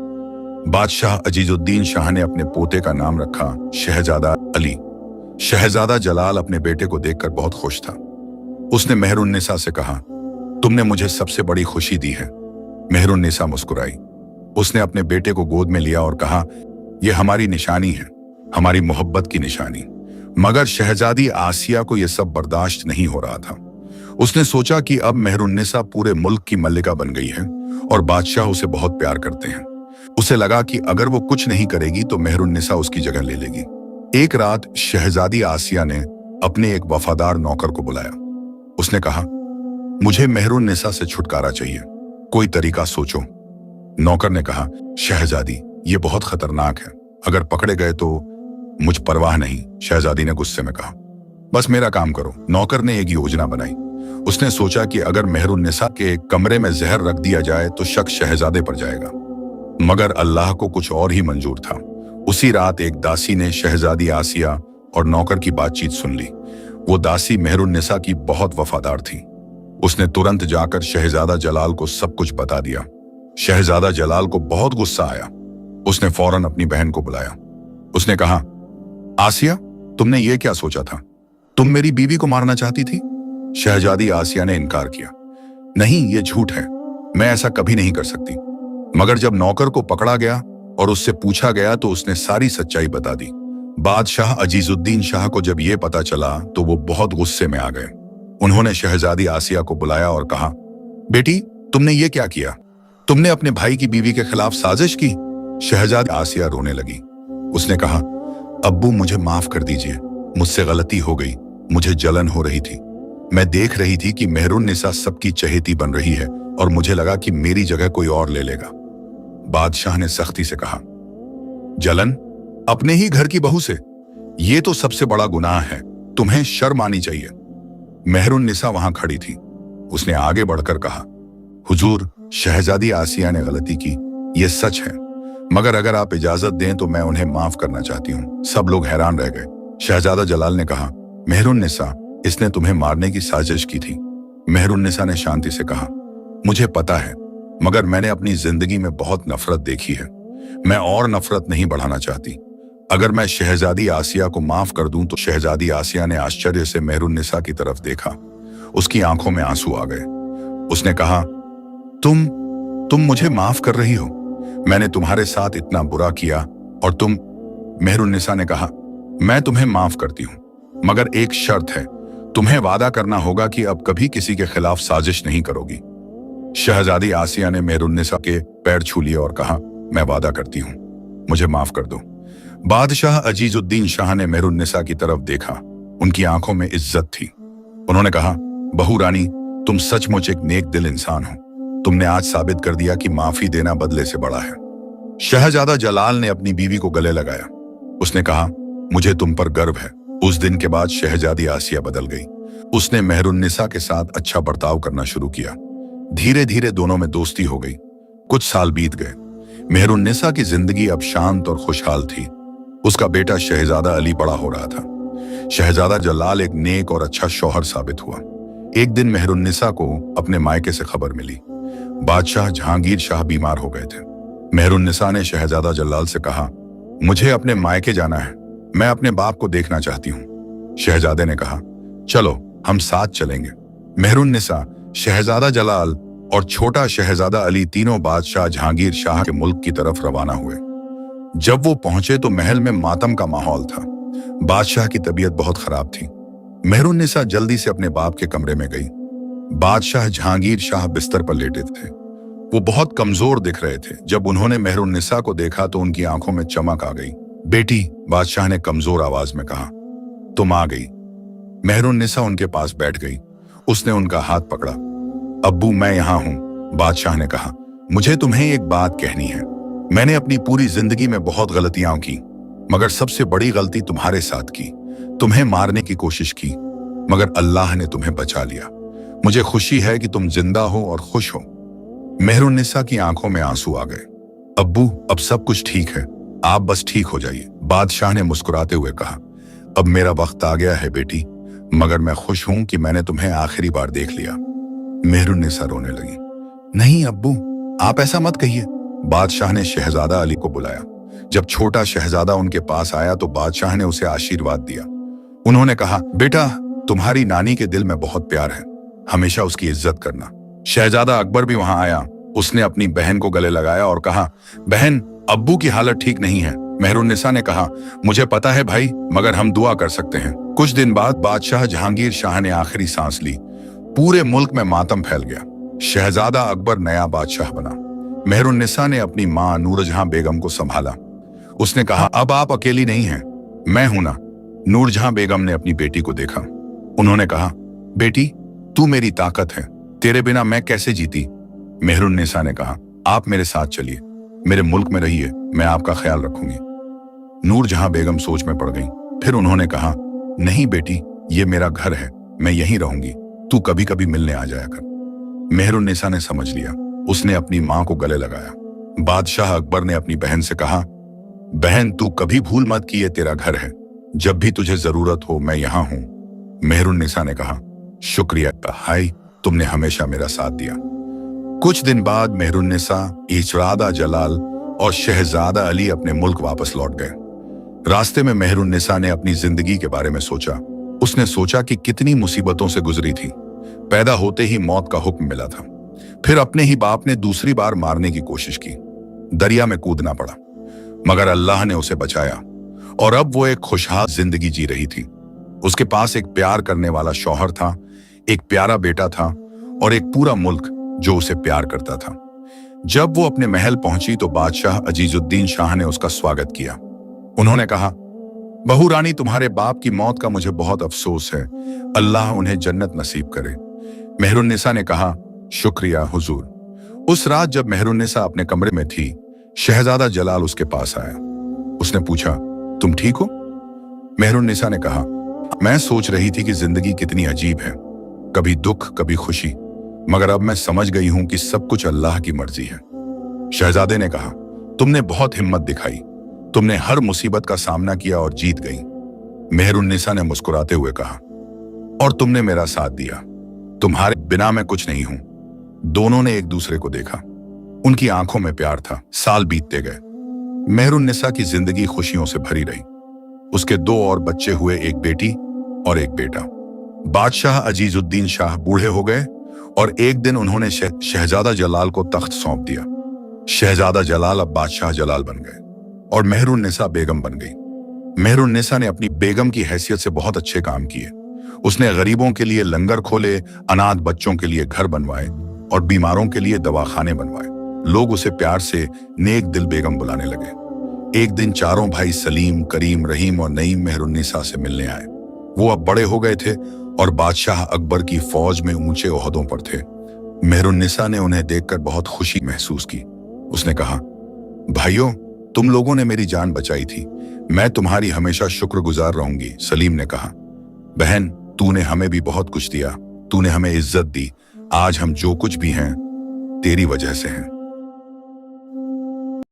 बादशाह अजीजुद्दीन शाह ने अपने पोते का नाम रखा शहजादा अली। शहजादा जलाल अपने बेटे को देखकर बहुत खुश था। उसने मेहरुन्निसा से कहा, तुमने मुझे सबसे बड़ी खुशी दी है। मेहरुन्निसा मुस्कुराई। उसने अपने बेटे को गोद में लिया और कहा, यह हमारी निशानी है, हमारी मोहब्बत की निशानी। मगर शहजादी आसिया को यह सब बर्दाश्त नहीं हो रहा था। उसने सोचा कि अब मेहरुन्निसा पूरे मुल्क की मल्लिका बन गई है और बादशाह उसे बहुत प्यार करते हैं। उसे लगा कि अगर वो कुछ नहीं करेगी तो मेहरुन्निसा उसकी जगह ले लेगी। एक रात शहजादी आसिया ने अपने एक वफादार नौकर को बुलाया। उसने कहा, मुझे मेहरुन्निसा से छुटकारा चाहिए, कोई तरीका सोचो। नौकर ने कहा, शहजादी ये बहुत खतरनाक है, अगर पकड़े गए तो मुझ परवाह नहीं। शहजादी ने गुस्से में कहा, बस मेरा काम करो। नौकर ने एक योजना बनाई। उसने सोचा कि अगर मेहरुन्निसा के कमरे में जहर रख दिया जाए तो शक शहजादे पर जाएगा। मगर अल्लाह को कुछ और ही मंजूर था। उसी रात एक दासी ने शहजादी आसिया और नौकर की बातचीत सुन ली। वो दासी मेहरुन्निसा की बहुत वफादार थी। उसने तुरंत जाकर शहजादा जलाल को सब कुछ बता दिया। शहजादा जलाल को बहुत गुस्सा आया। उसने फौरन अपनी बहन को बुलाया। उसने कहा, आसिया, तुमने ये क्या सोचा था? तुम मेरी बीवी को मारना चाहती थी? शहजादी आसिया ने इनकार किया। नहीं, ये झूठ है, मैं ऐसा कभी नहीं कर सकती। मगर जब नौकर को पकड़ा गया और उससे पूछा गया तो उसने सारी सच्चाई बता दी। बादशाह अजीजुद्दीन शाह को जब यह पता चला तो वो बहुत गुस्से में आ गए। उन्होंने शहजादी आसिया को बुलाया और कहा, बेटी, तुमने ये क्या किया? तुमने अपने भाई की बीवी के खिलाफ साजिश की। शहजादी आसिया रोने लगी। उसने कहा, अब्बू मुझे माफ कर दीजिए, मुझसे गलती हो गई। मुझे जलन हो रही थी। मैं देख रही थी कि मेहरुन्निसा सबकी चहेती बन रही है और मुझे लगा कि मेरी जगह कोई और ले लेगा। बादशाह ने सख्ती से कहा, जलन? अपने ही घर की बहू से? यह तो सबसे बड़ा गुनाह है, तुम्हें शर्म आनी चाहिए। मेहरुन्निसा वहां खड़ी थी। उसने आगे बढ़कर कहा, हुजूर, शहजादी आसिया ने गलती की, यह सच है, मगर अगर आप इजाजत दें तो मैं उन्हें माफ करना चाहती हूं। सब लोग हैरान रह गए। शहजादा जलाल ने कहा, मेहरुन्निसा, इसने तुम्हें मारने की साजिश की थी। मेहरुन्निसा ने शांति से कहा, मुझे पता है, मगर मैंने अपनी जिंदगी में बहुत नफरत देखी है। मैं और नफरत नहीं बढ़ाना चाहती। अगर मैं शहजादी आसिया को माफ कर दूं तो शहजादी आसिया ने आश्चर्य से मेहरुन्निसा की तरफ देखा। उसकी आंखों में आंसू आ गए। उसने कहा, तुम मुझे माफ कर रही हो? मैंने तुम्हारे साथ इतना बुरा किया और तुम? मेहरुन्निसा ने कहा, मैं तुम्हें माफ करती हूं, मगर एक शर्त है, तुम्हें वादा करना होगा कि अब कभी किसी के खिलाफ साजिश नहीं करोगी। शहजादी आसिया ने मेहरुन्निसा के पैर छू लिए और कहा, मैं वादा करती हूं, मुझे माफ कर दो। बादशाह अजीजुद्दीन शाह ने मेहरुन्निसा की तरफ देखा। उनकी आंखों में इज्जत थी। उन्होंने कहा, बहू रानी, तुम सचमुच एक नेक दिल इंसान हो। तुमने आज साबित कर दिया कि माफी देना बदले से बड़ा है। शहजादा जलाल ने अपनी बीवी को गले लगाया। उसने कहा, मुझे तुम पर गर्व है। उस दिन के बाद शहजादी आसिया बदल गई। उसने मेहरुन्निसा के साथ अच्छा बर्ताव करना शुरू किया। धीरे धीरे दोनों में दोस्ती हो गई। कुछ साल बीत गए। मेहरुन्निसा की जिंदगी अब शांत और खुशहाल थी। उसका बेटा शहजादा अली बड़ा हो रहा था। शहजादा जलाल एक नेक और अच्छा शौहर साबित हुआ। एक दिन मेहरुन्निसा को अपने मायके से खबर मिली, बादशाह जहांगीर शाह बीमार हो गए थे। मेहरुन्निसा ने शहजादा जलाल से कहा, मुझे अपने मायके जाना है, मैं अपने बाप को देखना चाहती हूँ। शहजादे ने कहा, चलो हम साथ चलेंगे। मेहरुन्निसा, शहजादा जलाल और छोटा शहजादा अली तीनों बादशाह जहांगीर शाह के मुल्क की तरफ रवाना हुए। जब वो पहुंचे तो महल में मातम का माहौल था। बादशाह की तबीयत बहुत खराब थी। मेहरुन्निसा जल्दी से अपने बाप के कमरे में गई। बादशाह जहांगीर शाह बिस्तर पर लेटे थे। वो बहुत कमजोर दिख रहे थे। जब उन्होंने मेहरुन्निसा को देखा तो उनकी आंखों में चमक आ गई। बेटी, बादशाह ने कमजोर आवाज में कहा, तुम आ गई। मेहरुन्निसा उनके पास बैठ गई। उसने उनका हाथ पकड़ा। अब्बू, मैं यहाँ हूँ, बादशाह ने कहा। मुझे तुम्हें एक बात कहनी है। मैंने अपनी पूरी जिंदगी में बहुत गलतियां की, मगर सबसे बड़ी गलती तुम्हारे साथ की। तुम्हें मारने की कोशिश की, मगर अल्लाह ने तुम्हें बचा लिया। मुझे खुशी है कि तुम जिंदा हो और खुश हो। मेहरुन्निसा की आंखों में आंसू आ गए। अब्बू, अब सब कुछ ठीक है, आप बस ठीक हो जाइए, बादशाह ने मुस्कुराते हुए कहा। अब मेरा वक्त आ गया है बेटी, मगर मैं खुश हूं कि मैंने तुम्हें आखिरी बार देख लिया। मेहरुन्निसा रोने लगी। नहीं अब्बू, आप ऐसा मत कहिए। बादशाह ने शहजादा अली को बुलाया। जब छोटा शहजादा उनके पास आया तो बादशाह ने उसे आशीर्वाद दिया। उन्होंने कहा, बेटा, तुम्हारी नानी के दिल में बहुत प्यार है, हमेशा उसकी इज्जत करना। शहजादा अकबर भी वहां आया। उसने अपनी बहन को गले लगाया और कहा, बहन, अब्बू की हालत ठीक नहीं है। मेहरुन्निसा ने कहा, मुझे पता है भाई, मगर हम दुआ कर सकते हैं। कुछ दिन बाद बादशाह जहांगीर शाह ने आखिरी सांस ली। पूरे मुल्क में मातम फैल गया। शहजादा अकबर नया बादशाह बना। मेहरुन्निसा ने अपनी मां नूरजहां बेगम को संभाला। उसने कहा, अब आप अकेली नहीं हैं, मैं हूं ना। नूरजहां बेगम ने अपनी बेटी को देखा। उन्होंने कहा, बेटी, तू मेरी ताकत है, तेरे बिना मैं कैसे जीती। मेहरुन्निसा ने कहा, आप मेरे साथ चलिए, मेरे मुल्क में रहिए, मैं आपका ख्याल रखूंगी। नूरजहां बेगम सोच में पड़ गई। फिर उन्होंने कहा, नहीं बेटी, ये मेरा घर है, मैं यहीं रहूंगी, तू कभी कभी मिलने आ जाया कर। मेहरुन्निसा ने समझ लिया। उसने अपनी मां को गले लगाया। बादशाह अकबर ने अपनी बहन से कहा, बहन, तू कभी भूल मत कि ये तेरा घर है, जब भी तुझे जरूरत हो मैं यहां हूं। मेहरुन्निसा ने कहा, शुक्रिया भाई, तुमने हमेशा मेरा साथ दिया। कुछ दिन बाद मेहरुन्निसा, इशरादा जलाल और शहजादा अली अपने मुल्क वापस लौट गए। रास्ते में मेहरुन्निसा ने अपनी जिंदगी के बारे में सोचा। उसने सोचा कि कितनी मुसीबतों से गुजरी थी। पैदा होते ही मौत का हुक्म मिला था। फिर अपने ही बाप ने दूसरी बार मारने की कोशिश की। दरिया में कूदना पड़ा, मगर अल्लाह ने उसे बचाया और अब वो एक खुशहाल जिंदगी जी रही थी। उसके पास एक प्यार करने वाला शौहर था, एक प्यारा बेटा था और एक पूरा मुल्क जो उसे प्यार करता था। जब वो अपने महल पहुंची तो बादशाह अजीजुद्दीन शाह ने उसका स्वागत किया। उन्होंने कहा, बहू रानी, तुम्हारे बाप की मौत का मुझे बहुत अफसोस है, अल्लाह उन्हें जन्नत नसीब करे। मेहरुन्निसा ने कहा, शुक्रिया हुजूर। उस रात जब मेहरुन्निसा अपने कमरे में थी, शहजादा जलाल उसके पास आया। उसने पूछा, तुम ठीक हो? मेहरुन्निसा ने कहा, मैं सोच रही थी कि जिंदगी कितनी अजीब है, कभी दुख कभी खुशी, मगर अब मैं समझ गई हूं कि सब कुछ अल्लाह की मर्जी है। शहजादे ने कहा, तुमने बहुत हिम्मत दिखाई, तुमने हर मुसीबत का सामना किया और जीत गई। मेहरुन्निसा ने मुस्कुराते हुए कहा, और तुमने मेरा साथ दिया, तुम्हारे बिना मैं कुछ नहीं हूं। दोनों ने एक दूसरे को देखा। उनकी आंखों में प्यार था। साल बीतते गए। मेहरुन्निसा की जिंदगी खुशियों से भरी रही। उसके 2 और बच्चे हुए, एक बेटी और एक बेटा। बादशाह अजीजुद्दीन शाह बूढ़े हो गए और एक दिन उन्होंने शहजादा जलाल को तख्त सौंप दिया। शहजादा जलाल अब बादशाह जलाल बन गए और मेहरुन्निसा बेगम बन गई। मेहरुन्निसा ने अपनी बेगम की हैसियत से बहुत अच्छे काम किए। उसने गरीबों के लिए लंगर खोले, अनाथ बच्चों के लिए घर बनवाए और बीमारों के लिए दवाखाने बनवाए। लोग उसे प्यार से नेक दिल बेगम बुलाने लगे। एक दिन चारों भाई सलीम, करीम, रहीम और नईम मेहरुन्निसा से मिलने आए। वो अब बड़े हो गए थे और बादशाह अकबर की फौज में ऊंचे ओहदों पर थे। मेहरुन्निसा ने उन्हें देखकर बहुत खुशी महसूस की। उसने कहा, भाइयों, तुम लोगों ने मेरी जान बचाई थी, मैं तुम्हारी हमेशा शुक्रगुजार रहूंगी। सलीम ने कहा, बहन, तूने हमें भी बहुत कुछ दिया, तूने हमें इज्जत दी, आज हम जो कुछ भी हैं तेरी वजह से हैं।